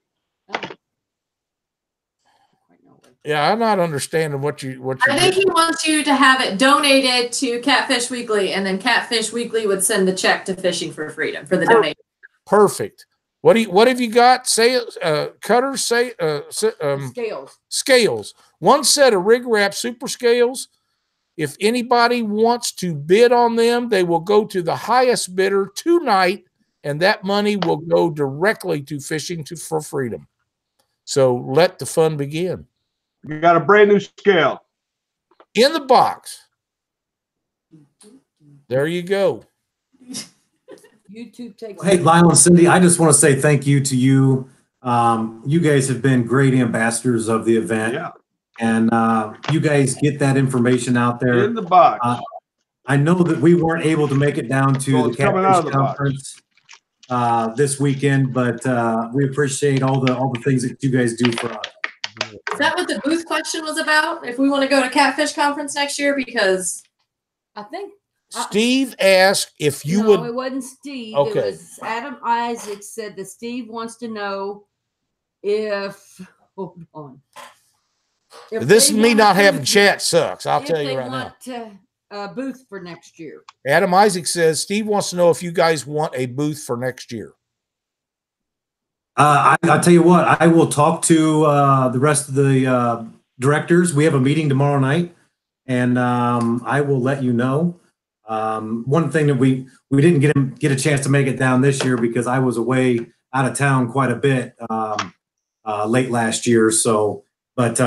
Yeah, I'm not understanding what you. I think he wants you to have it donated to Catfish Weekly, and then Catfish Weekly would send the check to Fishing for Freedom for the donation. Perfect. What have you got? Say cutters. Say Scales. Scales. 1 set of rig wrap super scales. If anybody wants to bid on them, they will go to the highest bidder tonight, and that money will go directly to Fishing for Freedom. So let the fun begin. You got a brand new scale in the box. There you go. YouTube takes. Hey, Lyle and Cindy, I just want to say thank you to you. You guys have been great ambassadors of the event. Yeah. And you guys get that information out there. In the box. I know that we weren't able to make it down to the Catfish Conference this weekend, but we appreciate all the things that you guys do for us. Is that what the booth question was about? If we want to go to Catfish Conference next year? Because I think Steve asked if you would. No, it wasn't Steve. Okay. It was Adam Isaac said that Steve wants to know if. Hold on. This is me not having chat sucks. I'll tell you right now. If they want a booth for next year. Adam Isaac says Steve wants to know if you guys want a booth for next year. I'll tell you what. I will talk to the rest of the directors. We have a meeting tomorrow night, and I will let you know. One thing that we didn't get a chance to make it down this year because I was away out of town quite a bit late last year. So, but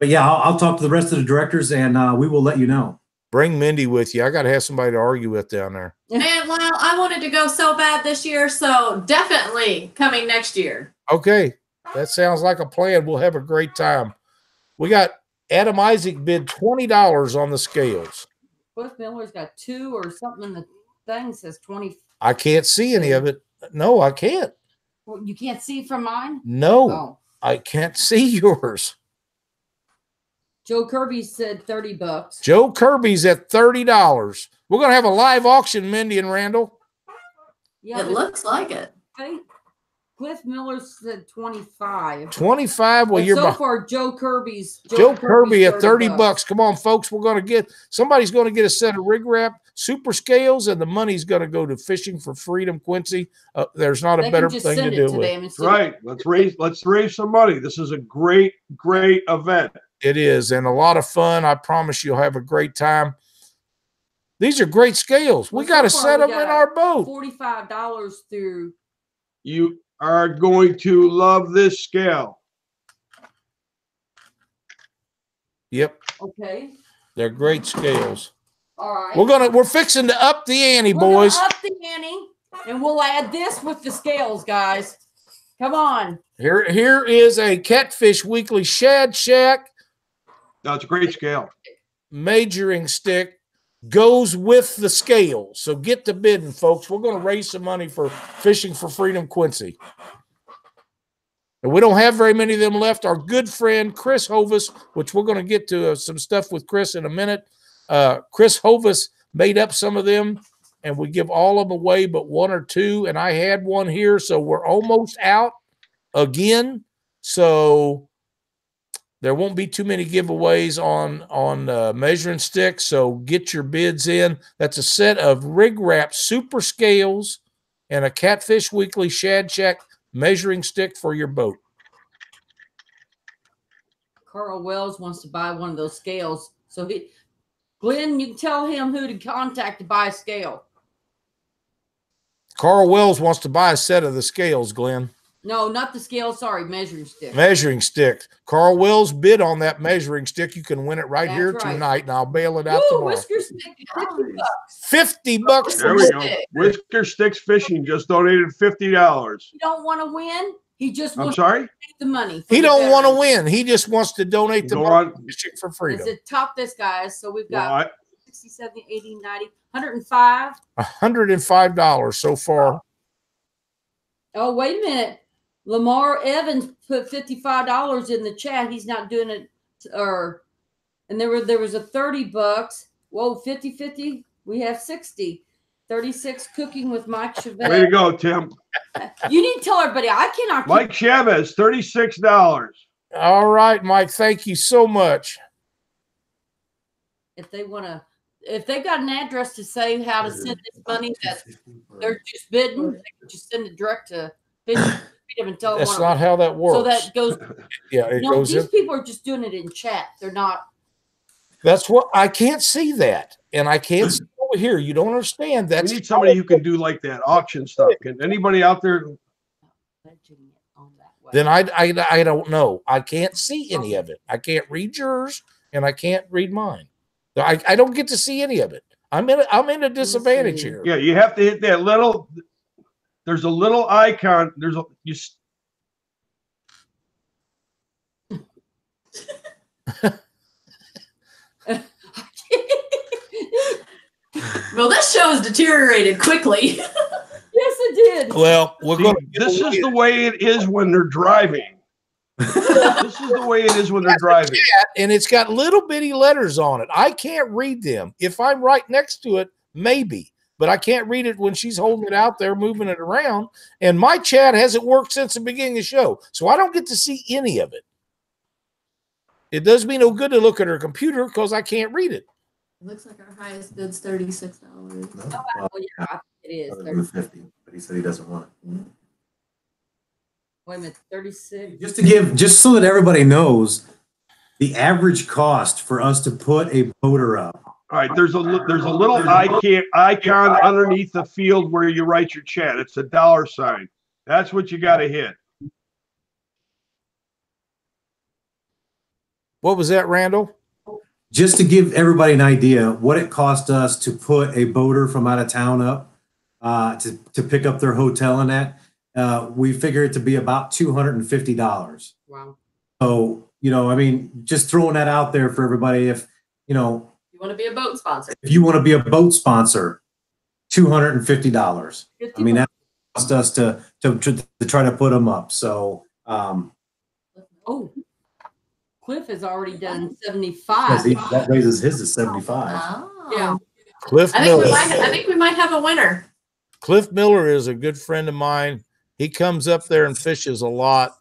yeah, I'll talk to the rest of the directors and we will let you know. Bring Mindy with you. I got to have somebody to argue with down there. Man, Lyle, I wanted to go so bad this year, so definitely coming next year. Okay, that sounds like a plan. We'll have a great time. We got Adam Isaac bid $20 on the scales. Cliff Miller's got 2 or something in the thing says 20. I can't see any of it. No, I can't. Well, you can't see from mine? No, Oh. I can't see yours. Joe Kirby said $30. Joe Kirby's at $30. We're going to have a live auction, Mindy and Randall. Yeah, It looks like it. Cliff Miller said 25. 25. Well, But you're so far, Joe Kirby at $30. Come on, folks. We're going to get somebody's going to get a set of rig wrap super scales, and the money's going to go to Fishing for Freedom, Quincy. There's not a better thing to do with. That's right. Let's raise some money. This is a great event. It is, and a lot of fun. I promise you'll have a great time. These are great scales. We got to set them in our boat. $45 through. You are going to love this scale. Yep. Okay. They're great scales. All right. We're fixing to up the ante, boys. Up the ante, and we'll add this with the scales, guys. Come on. Here is a Catfish Weekly Shad Shack. That's a great scale. Measuring stick goes with the scale. So get to bidding, folks. We're going to raise some money for Fishing for Freedom, Quincy. And we don't have very many of them left. Our good friend Chris Hovis, which we're going to get to some stuff with Chris in a minute. Chris Hovis made up some of them, and we give all of them away but 1 or 2. And I had one here, so we're almost out again. So there won't be too many giveaways on measuring sticks. So get your bids in. That's a set of rig wrap super scales and a Catfish Weekly Shad Shack measuring stick for your boat. Carl Wells wants to buy one of those scales. So Glenn, you can tell him who to contact to buy a scale. Carl Wells wants to buy a set of the scales, Glenn. No, not the scale. Sorry, measuring stick. Measuring stick. Carl Wells bid on that measuring stick. You can win it right That's here right. tonight, and I'll bail it out Ooh, tomorrow. Whisker stick, $50. There we go. Whisker Sticks Fishing just donated $50. You don't want to win. He just I'm wants sorry? to take the money. He don't want to win. He just wants to donate the money for freedom. It's a top this, guys. So we've got What? 60, 70, 80, 90, 105. $105 so far. Oh, wait a minute. Lamar Evans put $55 in the chat. He's not doing it. And there was a $30. Whoa, 50-50. We have 60. 36 cooking with Mike Chavez. Way to go, Tim. You need to tell everybody. I cannot. Mike Chavez, $36. All right, Mike. Thank you so much. If they've got an address to say how to send this money that they're just bidding, they can just send it direct to Fish Freedom and tell them. That's not how that works. So that goes. Yeah, it goes. These people are just doing it in chat. They're not. That's what I can't see that, and I can't see over here. You don't understand that. We need somebody who can do like that auction stuff. Can anybody out there? Then I don't know. I can't see any of it. I can't read yours, and I can't read mine. I don't get to see any of it. I'm in a disadvantage here. Yeah, you have to hit that little. There's a little icon. Well, this show has deteriorated quickly. Yes, it did. Well, this is the way it is when they're driving. This is the way it is when they're driving. And it's got little bitty letters on it. I can't read them. If I'm right next to it, maybe. But I can't read it when she's holding it out there, moving it around. And my chat hasn't worked since the beginning of the show. So I don't get to see any of it. It does me no good to look at her computer because I can't read it. It looks like our highest bid's $36. No, Oh, yeah, it is. 50, but he said he doesn't want it. Wait a minute, 36. Just so that everybody knows, the average cost for us to put a boater up. All right, there's a little icon underneath the field where you write your chat. It's a $sign. That's what you got to hit. What was that, Randall? Just to give everybody an idea what it cost us to put a boater from out of town up to pick up their hotel and that, we figure it to be about $250. Wow. So, I mean, just throwing that out there for everybody. If, You want to be a boat sponsor. if you want to be a boat sponsor, $250. I mean, that cost us to try to put them up. So, Oh, Cliff has already done 75. that raises his to 75. Oh. Yeah. Cliff I Miller. think we might have a winner. Cliff Miller is a good friend of mine. He comes up there and fishes a lot.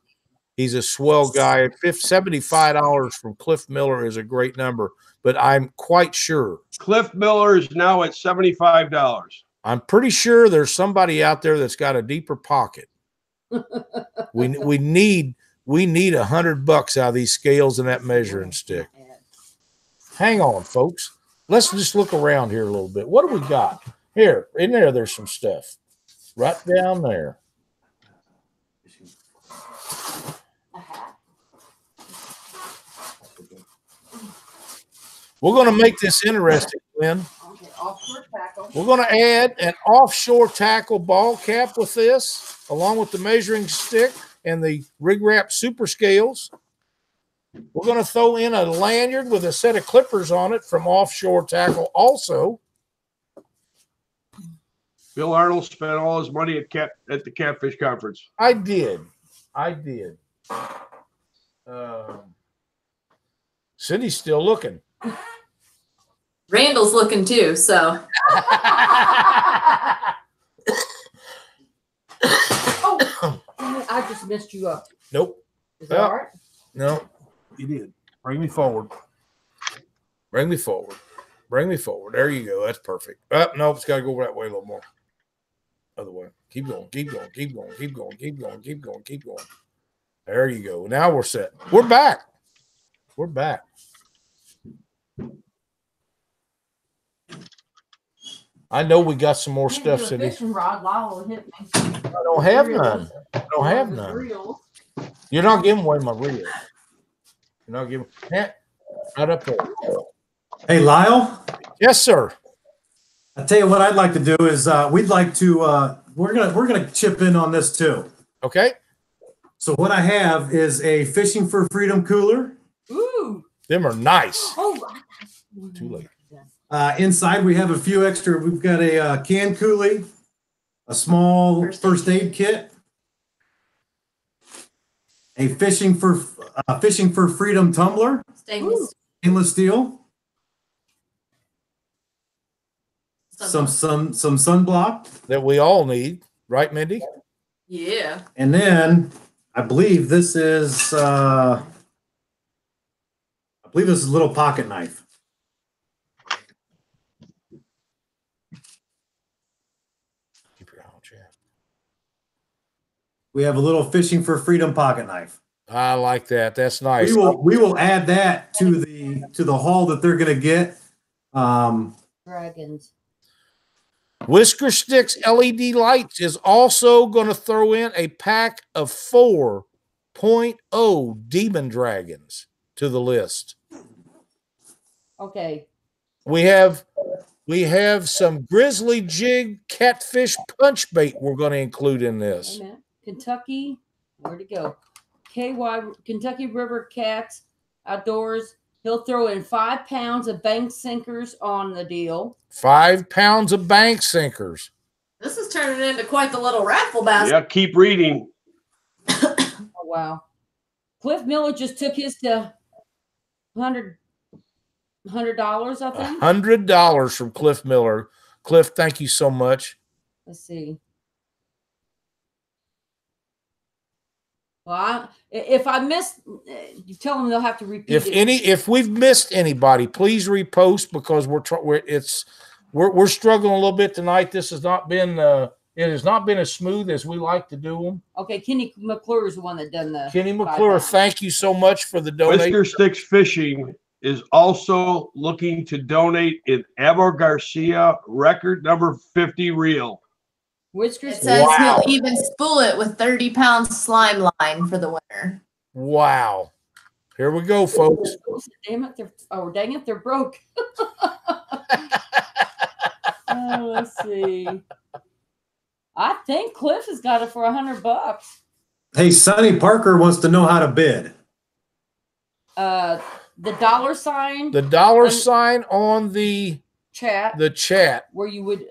He's a swell guy. $75 from Cliff Miller is a great number, but I'm quite sure. Cliff Miller is now at $75. I'm pretty sure there's somebody out there that's got a deeper pocket. we need $100 out of these scales and that measuring stick. Hang on, folks. Let's just look around here a little bit. What do we got? Here, in there, there's some stuff. Right down there. We're going to make this interesting, Glenn. We're going to add an offshore tackle ball cap with this, along with the measuring stick and the rig wrap super scales. We're going to throw in a lanyard with a set of clippers on it from Offshore Tackle also. Bill Arnold spent all his money at the Catfish Conference. I did. Cindy's still looking. Randall's looking too, so. Oh, I just messed you up. Nope. Is that all right? No, you did. Bring me forward. Bring me forward. Bring me forward. There you go. That's perfect. No, it's got to go that way a little more. Other way. Keep going. Keep going. Keep going. Keep going. Keep going. Keep going. Keep going. There you go. Now we're set. We're back. We're back. I know we got some more Can't stuff, do a Cindy. fishing rod. Lyle will hit me. I don't have none. I don't have none. Real. You're not giving away my reel. You're not giving. Right up there. Hey, Lyle. Yes, sir. I tell you what I'd like to do is we'd like to we're gonna chip in on this too. Okay. So what I have is a Fishing for Freedom cooler. Ooh. Them are nice. Oh. Too late. Inside we have a few extra. We've got a can coolie, a small first aid kit, a Fishing for Freedom tumbler, Stainless. stainless steel, Sunblock. some sunblock, That we all need, right, Mindy? Yeah. and then I believe this is a little pocket knife. Keep your eye on chat. We have a little Fishing for Freedom pocket knife. I like that. That's nice. We will add that to the haul that they're going to get. Dragons. Whisker Sticks LED Lights is also going to throw in a pack of 4.0 Demon Dragons to the list. Okay. We have some Grizzly Jig Catfish Punch Bait we're going to include in this. Wait a minute. Kentucky. Where'd it go? KY Kentucky River Cats Outdoors. He'll throw in 5 pounds of bank sinkers on the deal. 5 pounds of bank sinkers. This is turning into quite the little raffle basket. Yeah, keep reading. Oh, wow. Cliff Miller just took his to $100, I think. $100 from Cliff Miller. Cliff, thank you so much. Let's see. Well, if I missed, you tell them they'll have to repeat it. If we've missed anybody, please repost because we're struggling a little bit tonight. This has not been it has not been as smooth as we like to do them. Okay, Kenny McClure is the one that done the. Kenny McClure, thank you so much for the donation. Whisker Sticks Fishing is also looking to donate an Abu Garcia record number 50 reel. Whisker It says he'll even spool it with 30-pound slime line for the winner. Wow. Here we go, folks. Damn it, dang it, they're broke. Let's see. I think Cliff has got it for $100. Hey, Sonny Parker wants to know how to bid. The dollar sign. The dollar sign on the chat. The chat. Where you would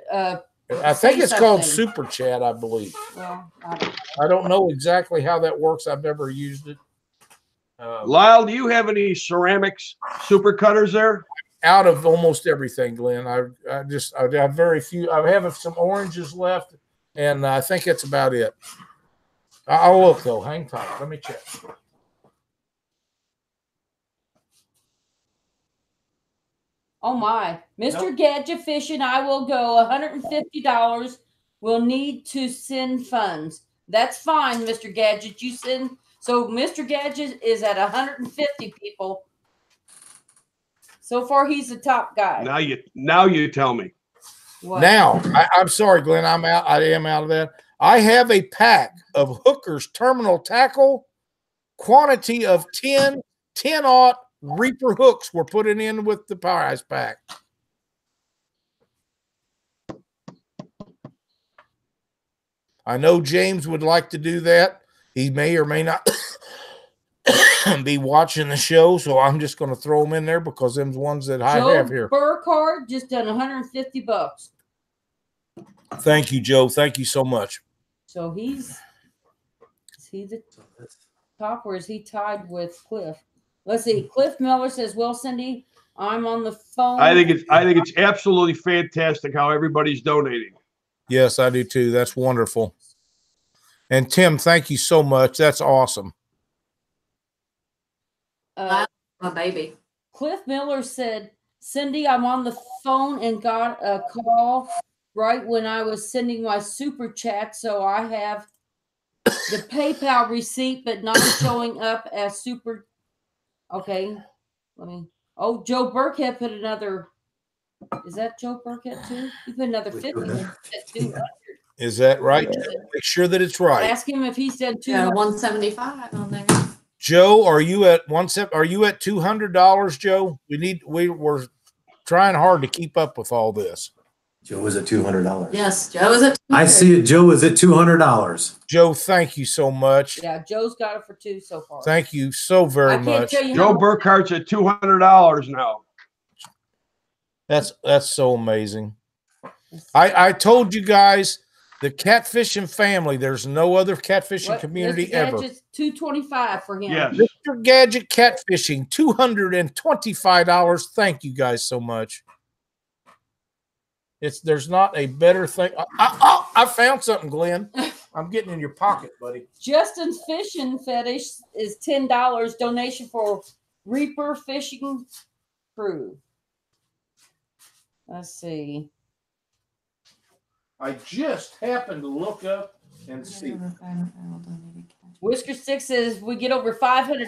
I think it's called Super Chat, I believe. Well, I don't know exactly how that works. I've never used it. Lyle, do you have any ceramics super cutters there? Out of almost everything, Glenn. I have very few. I have some oranges left, and I think that's about it. I'll look though. Hang tight. Let me check. oh my, Mr. Gadget Fish and I will go $150. We'll need to send funds. That's fine, Mr. Gadget. You send. So Mr. Gadget is at 150 people. So far, he's the top guy. Now you tell me. What? Now, I'm sorry, Glenn. I'm out. I am out of that. I have a pack of Hooker's Terminal Tackle. Quantity of 10-aught Reaper hooks were put in with the Power Ice pack. I know James would like to do that. He may or may not be watching the show, so I'm just going to throw them in there because them's ones that I have here. Burkhardt just done $150. Thank you, Joe. Thank you so much. So is he the top, or is he tied with Cliff? Let's see. Cliff Miller says, "Well, Cindy, I'm on the phone." I think it's absolutely fantastic how everybody's donating. Yes, I do too. That's wonderful. And Tim, thank you so much. That's awesome. My baby. Cliff Miller said, "Cindy, I'm on the phone and got a call right when I was sending my super chat, so I have the PayPal receipt, but not showing up as super." Okay, let me. Oh, Joe Burkhead put another Is that Joe Burkett too? You put another 50 in at 200. Is that right? Make sure that it's right. Ask him if he's done 200. Yeah, 175 on there. Joe, are you at $200, Joe? We're trying hard to keep up with all this. Joe is at $200. Yes, Joe is at 200. I see it. Joe is at $200. Joe, thank you so much. Yeah, Joe's got it for 2 so far. Thank you so very much. Joe Burkhart's at $200 now. That's so amazing. I told you guys, the catfishing family, there's no other catfishing community ever. It's $225 for him. Yes. Mr. Gadget Catfishing, $225. Thank you guys so much. There's not a better thing. I found something, Glenn. I'm getting in your pocket, buddy. Justin's fishing fetish is $10 donation for Reaper Fishing Crew. Let's see. I just happened to look up and see. Whisker Six says we get over $500.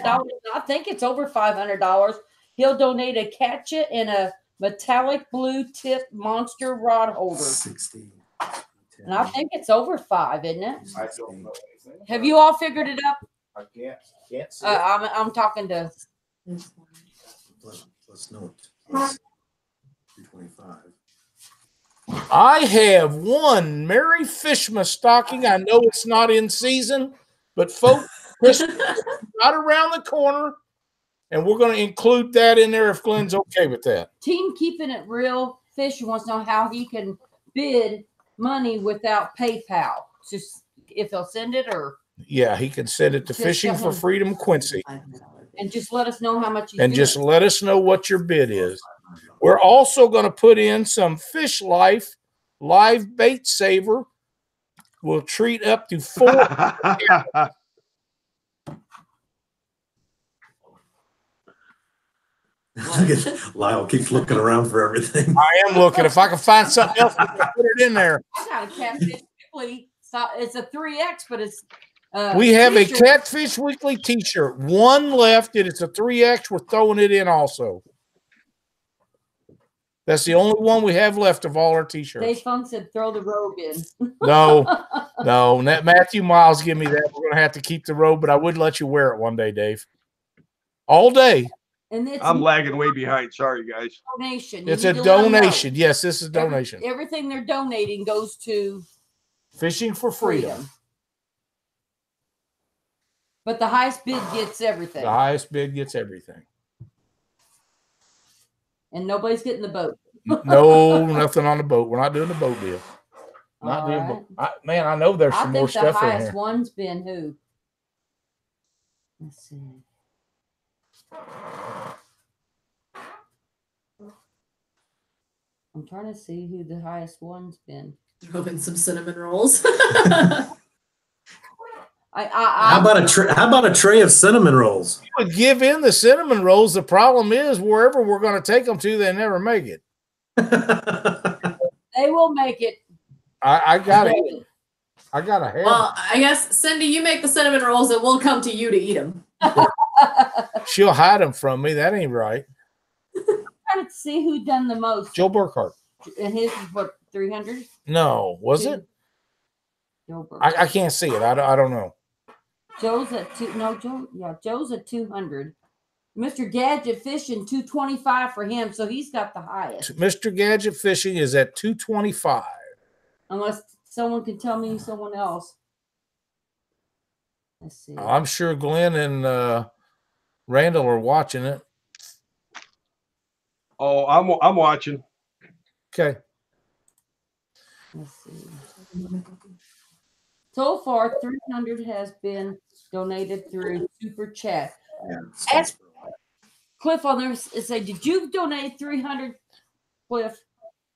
I think it's over $500. He'll donate a catchet and a metallic blue tip monster rod holder. 60. And I think it's over 5, isn't it? I don't know anything. Have you all figured it out? I can't see. I'm talking to. Plus note. 225. I have one Merry Fishmas stocking. I know it's not in season, but folks, Christmas is right around the corner, and we're going to include that in there if Glenn's okay with that. Team Keeping It Real Fish wants to know how he can bid money without PayPal. Just if he'll send it or. Yeah, he can send it to Just Fishing for Freedom Quincy. And just let us know how much you And just let us know what your bid is. We're also going to put in some Fish Life live bait saver. We'll treat up to 4. Lyle keeps looking around for everything. I am looking. If I can find something else, I'll put it in there. I got a Catfish Weekly. It's a 3X, but it's. We have a t-shirt. Catfish Weekly t-shirt. One left, and it's a 3X. We're throwing it in also. That's the only one we have left of all our t-shirts. Dave Funk said throw the robe in. No. Matthew Miles, give me that. We're going to have to keep the robe, but I would let you wear it one day, Dave. All day. And I'm lagging way behind. Sorry, guys. Donation. It's a donation. Yes, this is donation. Everything they're donating goes to Fishing for Freedom. But the highest bid gets everything. The highest bid gets everything. And nobody's getting the boat. No, nothing on the boat. We're not doing the boat deal. Not doing boat. Man, I know there's some more stuff in here. I think the highest one's been who? Let's see. I'm trying to see who the highest one's been. Throw in some cinnamon rolls. How about a tray of cinnamon rolls? You would give in the cinnamon rolls. The problem is wherever we're going to take them to, they never make it. They will make it. I got it. I got to have. Well, I guess Cindy, you make the cinnamon rolls, and we'll come to you to eat them. She'll hide them from me. That ain't right. I'm trying to see who done the most. Joe Burkhart. And his is what, 300? No, was it? Joe Burkhart. I can't see it. I don't know. Joe's at Joe's at 200. Mr. Gadget Fishing 225 for him, so he's got the highest. Mr. Gadget Fishing is at 225. Unless someone can tell me someone else. Let's see. I'm sure Glenn and Randall are watching it. Oh, I'm watching. Okay. Let's see. So far, 300 has been donated through Super Chat. Ask Cliff on there and say, did you donate 300, Cliff?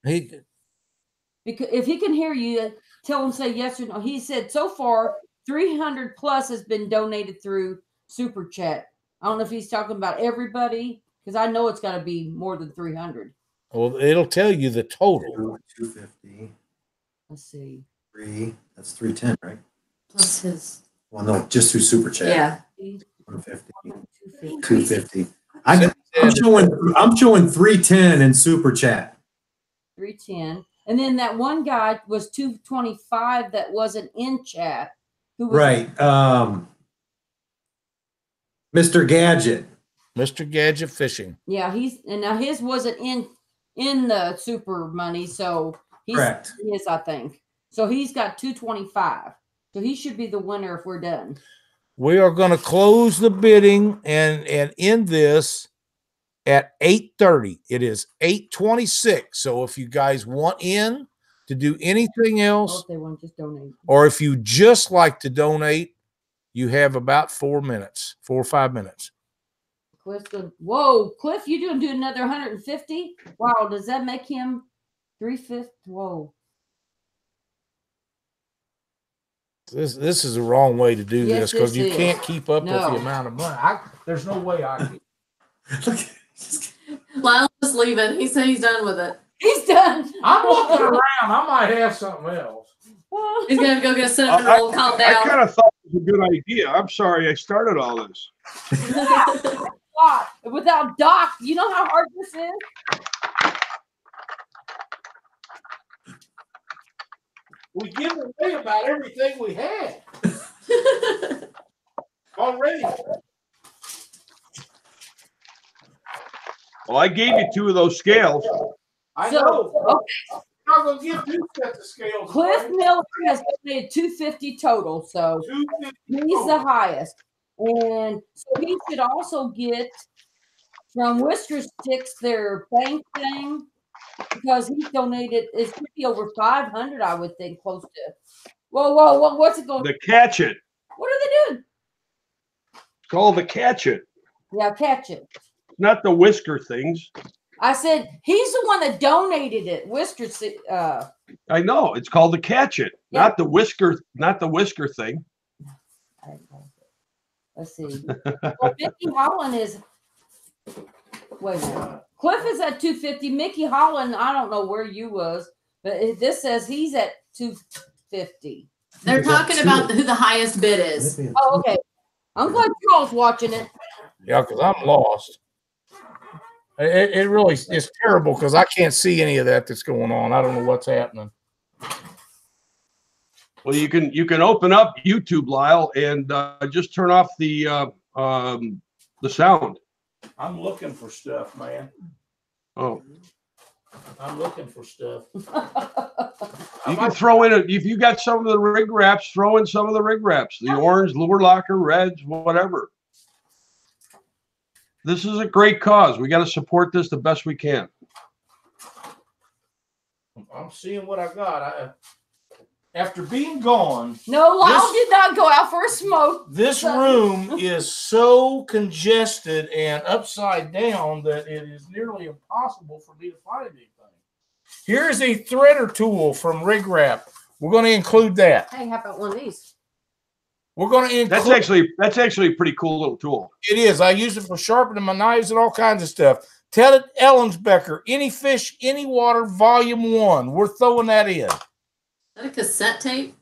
Because if he can hear you, tell him say yes or no. He said so far 300 plus has been donated through Super Chat. I don't know if he's talking about everybody, because I know it's got to be more than 300. Well, it'll tell you the total. 250. Let's see. 3. That's 310, right? Plus his. Well, no, just through Super Chat. Yeah. 150. 250. I'm showing 310 in Super Chat. 310. And then that one guy was 225 that wasn't in chat. Who was Right. Mr. Gadget. Mr. Gadget Fishing. Yeah, now his wasn't in the super money, so he's Correct. his, I think. So he's got 225. So he should be the winner if we're done. We are going to close the bidding and end this at 8:30. It is 8:26. So if you guys want in to do anything Or else, if they want to just donate. or if you just like to donate, you have about 4 minutes, 4 or 5 minutes. Whoa, Cliff, you do another 150? Wow, does that make him 350? Whoa. This is the wrong way to do Yes, this because you this is. can't keep up with No. the amount of money. There's no way I can. Lyle's just leaving. He said he's done with it. He's done. I'm looking around. I might have something else. He's gonna go get a cinnamon roll. Calm I down. kind of thought it was a good idea. I'm sorry I started all this. Without Doc, you know how hard this is? We give away about everything we had already. Well, I gave you 2 of those scales. I So, know. okay. I'm going to give 2 sets of scales. Cliff Miller has made 250 total, so 250. he's the highest. And so he should also get from Whisker Sticks their bank thing because he donated. It should be over 500, I would think, close to. Whoa! What's it going? The Catch It. What are they doing? It's called the Catch It. Yeah, catch it. Not the whisker things. I said he's the one that donated it. Whisker. I know. It's called the Catch It, Yeah. not the whisker thing. Let's see. Well, Mickey Holland is. Wait a minute. Cliff is at 250. Mickey Holland, I don't know where you was, but this says he's at 250. They're talking about who the highest bid is. Oh, okay. I'm glad Charles watching it. Yeah, because I'm lost. It really is terrible because I can't see any of that's going on. I don't know what's happening. Well, you can open up YouTube, Lyle, and just turn off the sound. I'm looking for stuff, man. Oh, I'm looking for stuff. you can throw in if you got some of the rig wraps, throw in some of the rig wraps, the orange, lure locker, reds, whatever. This is a great cause. We got to support this the best we can. I'm seeing what I got. After being gone, No, Lyle did not go out for a smoke. this room is so congested and upside down that it is nearly impossible for me to find anything. Here is a threader tool from Rig Wrap. We're going to include that. Hey, how about one of these? We're going to include. That's actually a pretty cool little tool. It is. I use it for sharpening my knives and all kinds of stuff. Tell it, Ellensbecker, Any Fish, Any Water, Volume 1. We're throwing that in. Is that a cassette tape?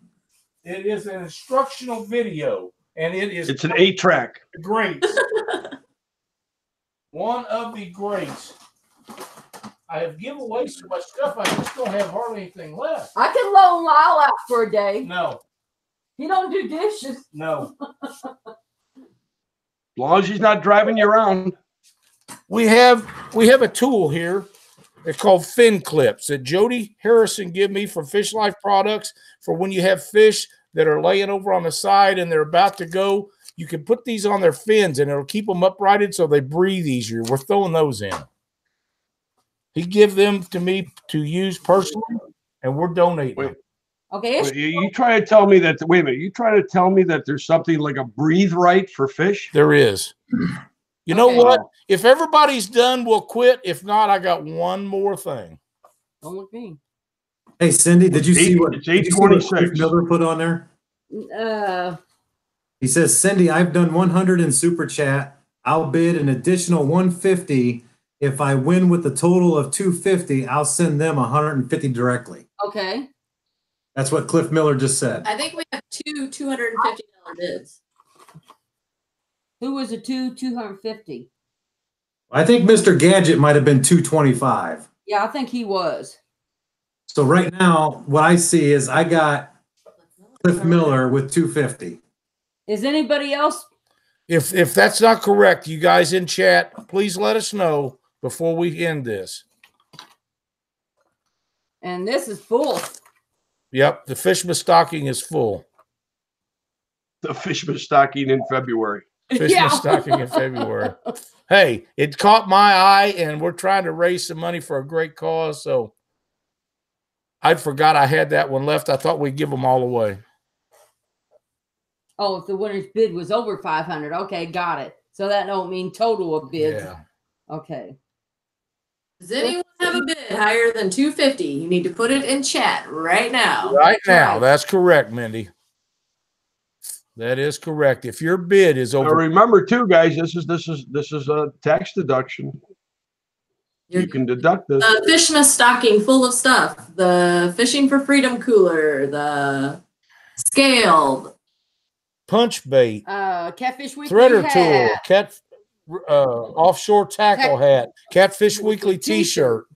It is an instructional video, and It's an 8-track. great. One of the greats. I have given away so much stuff, I just don't have hardly anything left. I can loan Lyle out for a day. No, He don't do dishes. no. As long as he's not driving you around. We have a tool here. It's called fin clips that Jody Harrison give me from Fish Life Products for when you have fish that are laying over on the side and they're about to go. You can put these on their fins and it'll keep them uprighted so they breathe easier. We're throwing those in. He give them to me to use personally, and we're donating. Wait. Okay. You try to tell me that? Wait a minute. You try to tell me that there's something like a breathe right for fish? There is. You know Okay. what? If everybody's done, we'll quit. If not, I got one more thing. Don't look me. Hey, Cindy, did you see what It's did you see what 8:26. Cliff Miller put on there? He says, Cindy, I've done 100 in Super Chat. I'll bid an additional 150. If I win with a total of 250, I'll send them 150 directly. Okay. That's what Cliff Miller just said. I think we have two $250 bids. Who was a 250? I think Mr. Gadget might have been 225. Yeah, I think he was. So right now, what I see is I got Cliff Miller with 250. Is anybody else? If that's not correct, you guys in chat, please let us know before we end this. And this is full. Yep, the Fishman stocking is full. The Fishman stocking in February. Fishman stocking in February. Hey, it caught my eye, and we're trying to raise some money for a great cause. So I forgot I had that one left. I thought we'd give them all away. Oh, if the winner's bid was over 500. Okay, got it. So that don't mean total of bids. Yeah. Okay. Does anyone have a bid higher than 250? You need to put it in chat right now. Right now, that's correct, Mindy. That is correct. If your bid is over, remember too, guys, this is a tax deduction. You can deduct this. The Fishman stocking full of stuff. The Fishing for Freedom cooler. The scaled. punch bait, Catfish Weekly threader hat. tool, offshore tackle hat, Catfish Weekly T-shirt.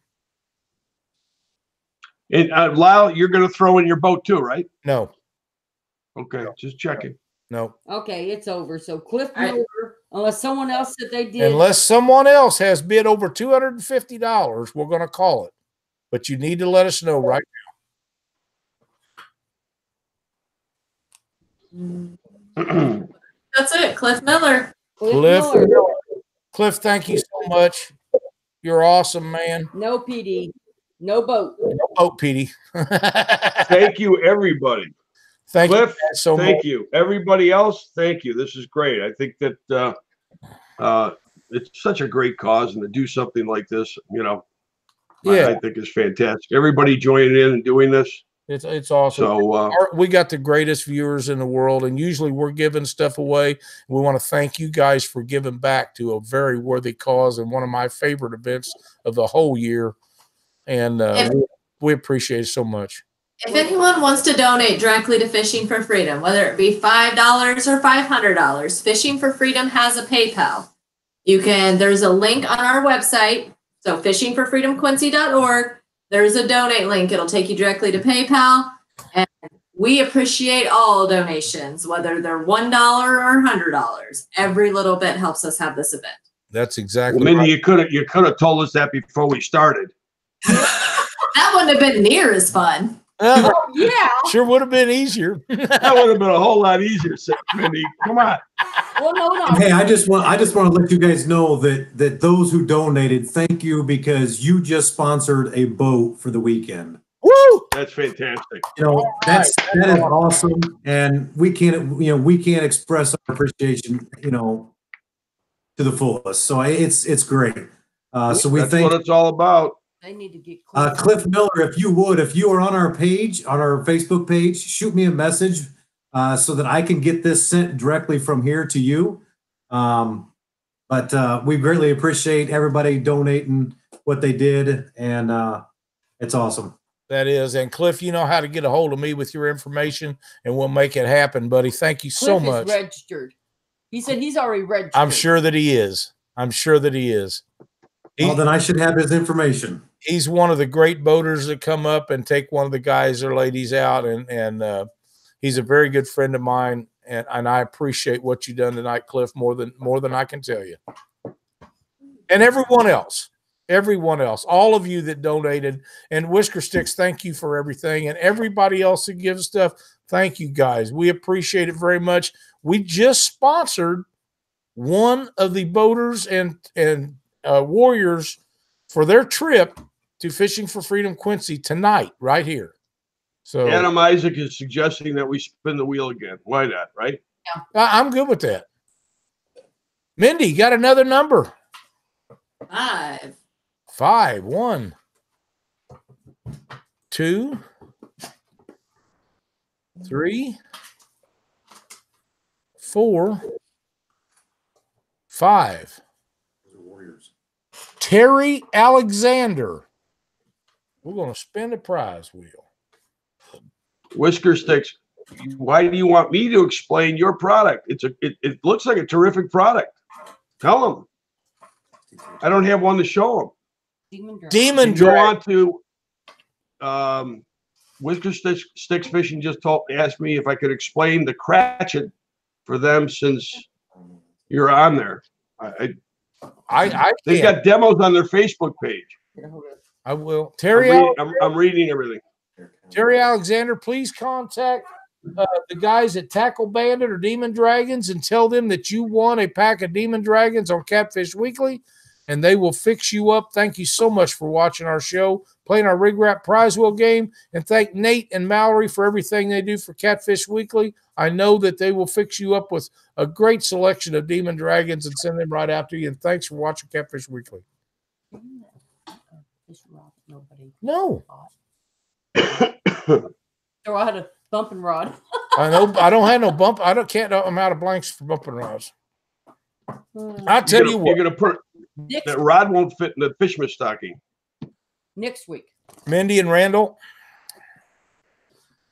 And Lyle, you're going to throw in your boat too, right? No, Okay, just checking. no. Okay, it's over. So Cliff Miller, unless someone else said they did. Unless someone else has bid over $250, we're going to call it. But you need to let us know right now. That's it. Cliff Miller. now. Cliff, thank you so much. You're awesome, man. No PD. No boat. No boat, Petey. Thank you, everybody. Thank Cliff, you so much. Thank you. Everybody else, thank you. This is great. I think that it's such a great cause, and to do something like this, I think is fantastic. Everybody joining in and doing this. It's awesome. So we got the greatest viewers in the world, and usually we're giving stuff away. We want to thank you guys for giving back to a very worthy cause and one of my favorite events of the whole year. And we appreciate it so much. If anyone wants to donate directly to Fishing for Freedom, whether it be $5 or $500, Fishing for Freedom has a PayPal. There's a link on our website, so fishingforfreedomquincy.org. There's a donate link. It'll take you directly to PayPal. And we appreciate all donations, whether they're $1 or $100. Every little bit helps us have this event. That's exactly Mindy, right. you could have told us that before we started. That wouldn't have been near as fun. Yeah. Sure would have been easier. That would have been a whole lot easier, Mindy. Come on. Well, no. Hey, I just want to let you guys know that those who donated, thank you, because you just sponsored a boat for the weekend. Woo! That's fantastic. That is awesome, and we can't express our appreciation, to the fullest. So it's great. So we That's thank what it's all about. They need to get Cliff Miller. If you are on our page, on our Facebook page, shoot me a message so that I can get this sent directly from here to you. But we greatly appreciate everybody donating what they did, and it's awesome. That is. And Cliff, you know how to get a hold of me with your information, and we'll make it happen, buddy. Thank you so much. Cliff is registered. He said he's already registered. I'm sure that he is. Well, then I should have his information. He's one of the great boaters that come up and take one of the guys or ladies out, and he's a very good friend of mine, and I appreciate what you've done tonight, Cliff, more than I can tell you. And everyone else, all of you that donated, and Whisker Sticks, thank you for everything, and everybody else that gives stuff, thank you guys. We appreciate it very much. We just sponsored one of the boaters and warriors for their trip to Fishing for Freedom Quincy tonight, right here. So Adam Isaac is suggesting that we spin the wheel again. Why not, right? Yeah. I'm good with that. Mindy, got another number? 5. 1, 2, 3, 4, 5. Terry Alexander. We're going to spin the prize wheel. Whisker Sticks, why do you want me to explain your product? It looks like a terrific product. Tell them. I don't have one to show them. Demon You go on to Whisker Sticks Fishing just asked me if I could explain the Cratchit for them since you're on there. They've got demos on their Facebook page. I will. Terry, I'm reading everything. Terry Alexander, please contact the guys at Tackle Bandit or Demon Dragons and tell them that you won a pack of Demon Dragons on Catfish Weekly, and they will fix you up. Thank you so much for watching our show, playing our Rig Wrap Prize Wheel game, and thank Nate and Mallory for everything they do for Catfish Weekly. I know that they will fix you up with a great selection of Demon Dragons and send them right out to you, and thanks for watching Catfish Weekly. No. Throw out a bumping rod. I know. I don't have no bump. I'm out of blanks for bumping rods. I'll tell you what. You're gonna put that rod won't fit in the Fishman stocking next week. Mindy and Randall,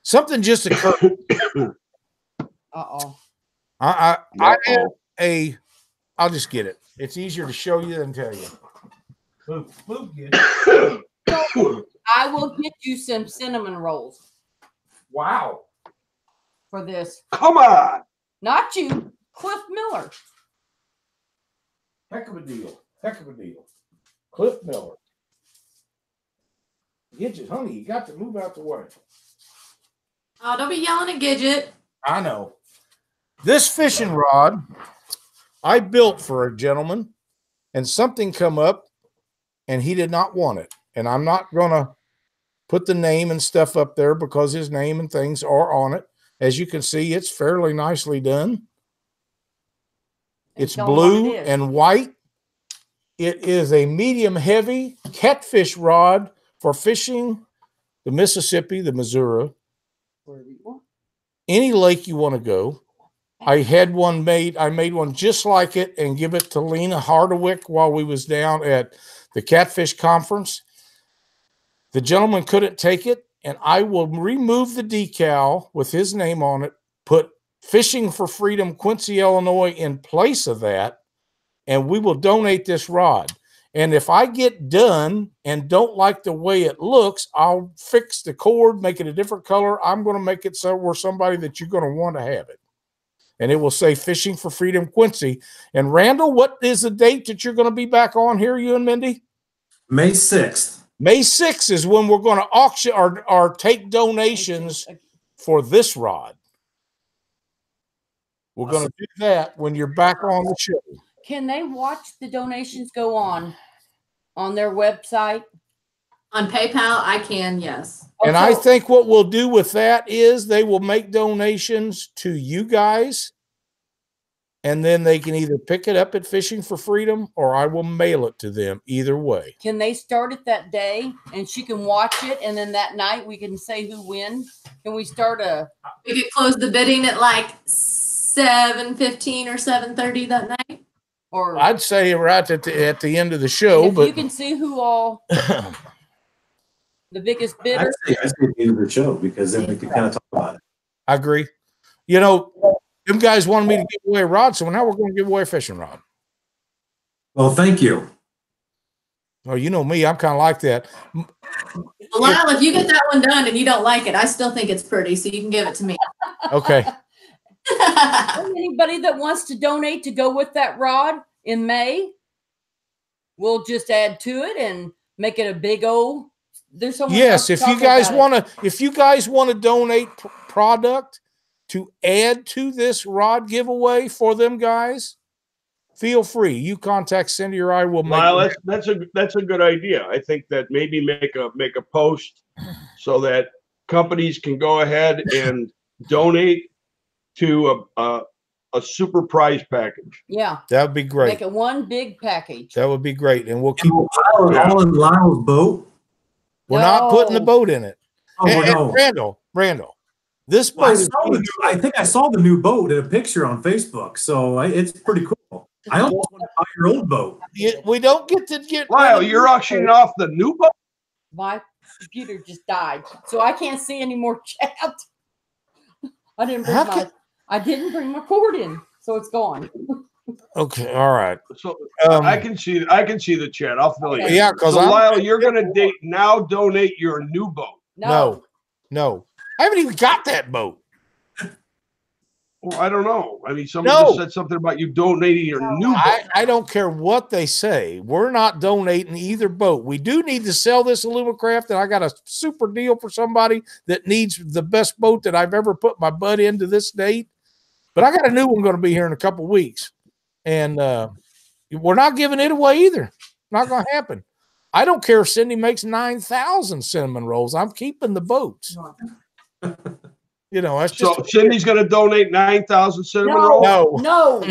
something just occurred. Uh-oh. I have a. I'll just get it. It's easier to show you than tell you. I will get you some cinnamon rolls. Wow. For this. Come on. Not you, Cliff Miller. Heck of a deal. Heck of a deal. Cliff Miller. Gidget, honey, you got to move out the way. Oh, don't be yelling at Gidget. I know. This fishing rod I built for a gentleman, and something come up, and he did not want it. And I'm not going to put the name and stuff up there because his name and things are on it. As you can see, it's fairly nicely done. It's blue and white. It is a medium heavy catfish rod for fishing the Mississippi, the Missouri, any lake you want to go. I had one made. I made one just like it and give it to Lena Hardewick while we was down at the Catfish Conference. The gentleman couldn't take it, and I will remove the decal with his name on it, put Fishing for Freedom, Quincy, Illinois in place of that, and we will donate this rod. And if I get done and don't like the way it looks, I'll fix the cord, make it a different color. I'm going to make it so we're somebody that you're going to want to have it. And it will say Fishing for Freedom, Quincy. And Randall, what is the date that you're going to be back on here, you and Mindy? May 6th. May 6th is when we're going to auction or take donations for this rod. We're going to do that when you're back on the show. Can they watch the donations go on their website? On PayPal, I can, yes. And I think what we'll do with that is they will make donations to you guys, and then they can either pick it up at Fishing for Freedom or I will mail it to them. Either way. Can they start it that day and she can watch it, and then that night we can say who wins? Can we start we could close the bidding at like 7:15 or 7:30 that night? Or I'd say right at the end of the show, if but you can see who all the biggest bidder. I say the end of the show because then we can kind of talk about it. I agree. You know, them guys wanted me to give away a rod, so now we're going to give away a fishing rod. Well, thank you. Well, you know me, I'm kind of like that. Lyle, if you get that one done and you don't like it, I still think it's pretty, so you can give it to me. Okay. Anybody that wants to donate to go with that rod in May, we'll just add to it and make it a big old. There's so much. Yes, if you guys want to donate product to add to this rod giveaway for them guys, feel free. You contact Cindy or I will make. Well, that's a good idea. I think that maybe make a post so that companies can go ahead and donate to a super prize package. Yeah, that would be great. Make it one big package. That would be great, and we'll keep all in Lyle's boat. We're not putting the boat in it. Oh, and Randall, this boat. I think I saw the new boat in a picture on Facebook, so it's pretty cool. I almost want to buy your old boat. We don't get to get. Lyle, you're auctioning off the new boat. My computer just died, so I can't see any more chat. I didn't bring my cord in, so it's gone. Okay, all right. So I can see the chat. I'll fill you. Yeah, because Lyle, you're gonna donate your new boat. No. I haven't even got that boat. Well, I don't know. I mean, someone just said something about you donating your new boat. I don't care what they say. We're not donating either boat. We do need to sell this Alumacraft, and I got a super deal for somebody that needs the best boat that I've ever put my butt into this date. But I got a new one going to be here in a couple of weeks. And we're not giving it away either. Not going to happen. I don't care if Cindy makes 9,000 cinnamon rolls. I'm keeping the boats. You know, that's just so Cindy's going to donate 9,000 cinnamon rolls? No,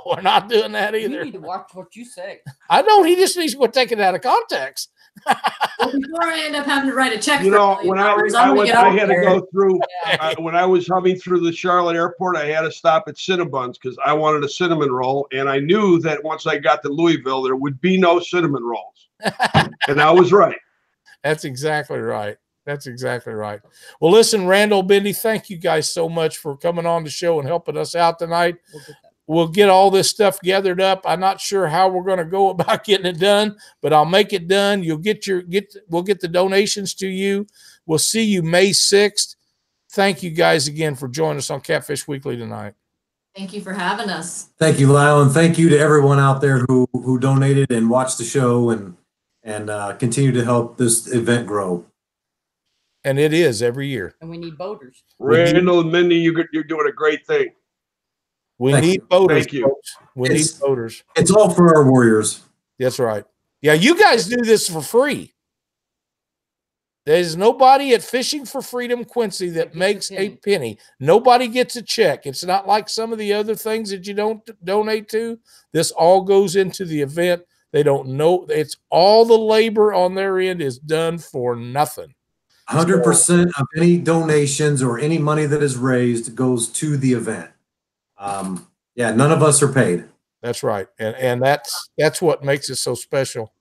we're not doing that either. You need to watch what you say. I don't. He just needs to take it out of context. Well, before I end up having to write a check, you know, when I had to go through, Yeah. when I was humming through the Charlotte airport, I had to stop at Cinnabons because I wanted a cinnamon roll, and I knew that once I got to Louisville, there would be no cinnamon rolls, and I was right. That's exactly right. That's exactly right. Well, listen, Randall, Bendy, thank you guys so much for coming on the show and helping us out tonight. We'll get all this stuff gathered up. I'm not sure how we're going to go about getting it done, but I'll make it done. You'll we'll get the donations to you. We'll see you May 6th. Thank you guys again for joining us on Catfish Weekly tonight. Thank you for having us. Thank you, Lyle, and thank you to everyone out there who donated and watched the show and continue to help this event grow. And it is every year. And we need boaters. Randall and Mindy, you're doing a great thing. We need boaters. Thank you. Folks. We need boaters. It's all for our warriors. That's right. Yeah, you guys do this for free. There's nobody at Fishing for Freedom Quincy that makes a penny. Nobody gets a check. It's not like some of the other things that you don't donate to. This all goes into the event. They don't know. It's all the labor on their end is done for nothing. 100% of any donations or any money that is raised goes to the event. Yeah, none of us are paid. That's right. And that's what makes it so special.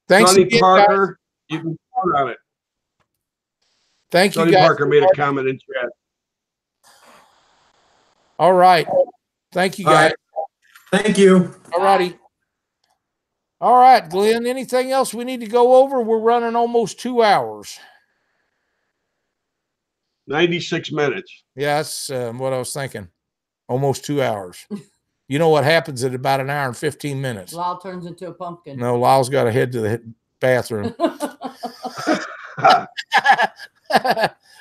Thanks Sonny again, Parker, guys. you can count on it. Thank you, Sonny guys. Parker made a comment in chat. All right. Thank you, guys. All right. Thank you. All righty. All right, Glenn, anything else we need to go over? We're running almost 2 hours. 96 minutes. Yeah, that's what I was thinking. Almost 2 hours. You know what happens at about 1 hour and 15 minutes? Lyle turns into a pumpkin. No, Lyle's got to head to the bathroom.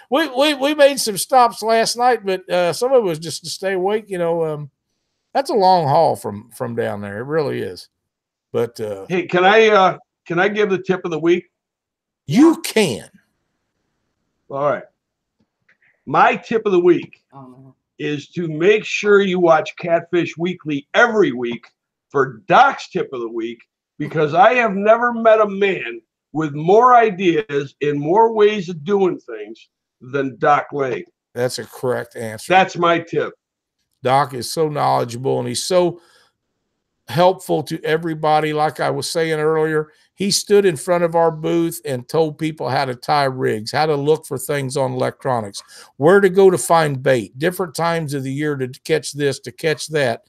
we made some stops last night, but some of it was just to stay awake. You know, that's a long haul from down there. It really is. But hey, can I give the tip of the week? You can. All right. My tip of the week is to make sure you watch Catfish Weekly every week for Doc's tip of the week, because I have never met a man with more ideas and more ways of doing things than Doc Lake. That's a correct answer. That's my tip. Doc is so knowledgeable and he's so helpful to everybody. Like I was saying earlier, he stood in front of our booth and told people how to tie rigs, how to look for things on electronics, where to go to find bait, different times of the year to catch this, to catch that.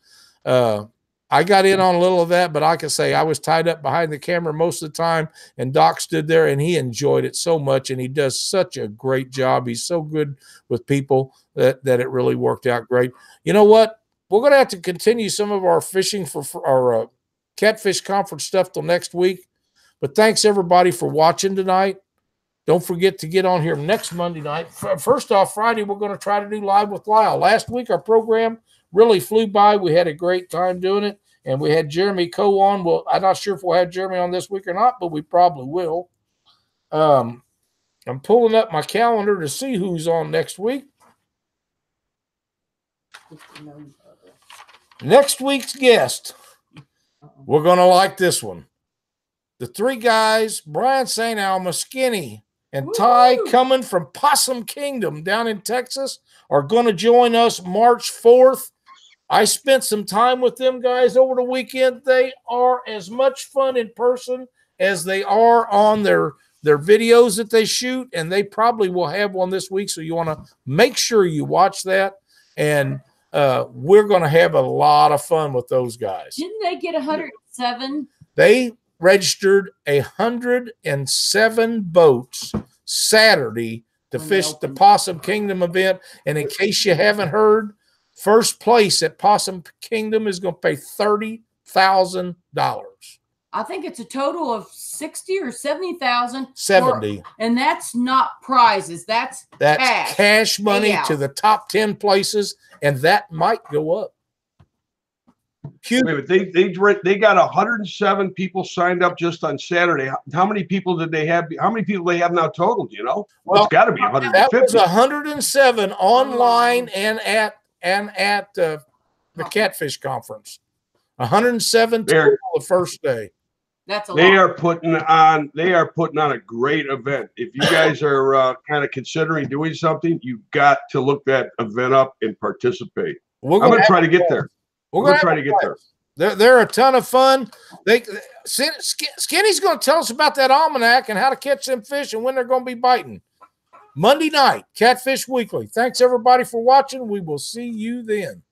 I got in on a little of that, but I can say I was tied up behind the camera most of the time, and Doc stood there and he enjoyed it so much, and he does such a great job. He's so good with people that it really worked out great. You know what? We're going to have to continue some of our fishing for our Catfish Conference stuff till next week. But thanks, everybody, for watching tonight. Don't forget to get on here next Monday night. First off, Friday, we're going to try to do Live with Lyle. Last week, our program really flew by. We had a great time doing it, and we had Jeremy Coe on. Well, I'm not sure if we'll have Jeremy on this week or not, but we probably will. I'm pulling up my calendar to see who's on next week. Next week's guest, we're going to like this one. The three guys, Brian St. Alma, Skinny, and Ty, coming from Possum Kingdom down in Texas, are going to join us March 4th. I spent some time with them guys over the weekend. They are as much fun in person as they are on their videos that they shoot, and they probably will have one this week, so you want to make sure you watch that. And we're going to have a lot of fun with those guys. Didn't they get 107? They registered 107 boats Saturday to When they fish the open. Possum Kingdom event. And in case you haven't heard, first place at Possum Kingdom is going to pay $30,000. I think it's a total of 60 or 70,000. 70. And that's not prizes. That's cash money payout. to the top 10 places, and that might go up. Wait a minute, they got 107 people signed up just on Saturday. How many people did they have? How many people they have now total? Do you know? Well, it's got to be 150. That was 107 online and at the Catfish conference. 107 total the first day. That's a lot. They are putting on a great event. If you guys are kind of considering doing something, you've got to look that event up and participate. I'm going to try to get there. We're going to try to get there. They're a ton of fun. Skinny's going to tell us about that almanac and how to catch them fish and when they're going to be biting. Monday night, Catfish Weekly. Thanks, everybody, for watching. We will see you then.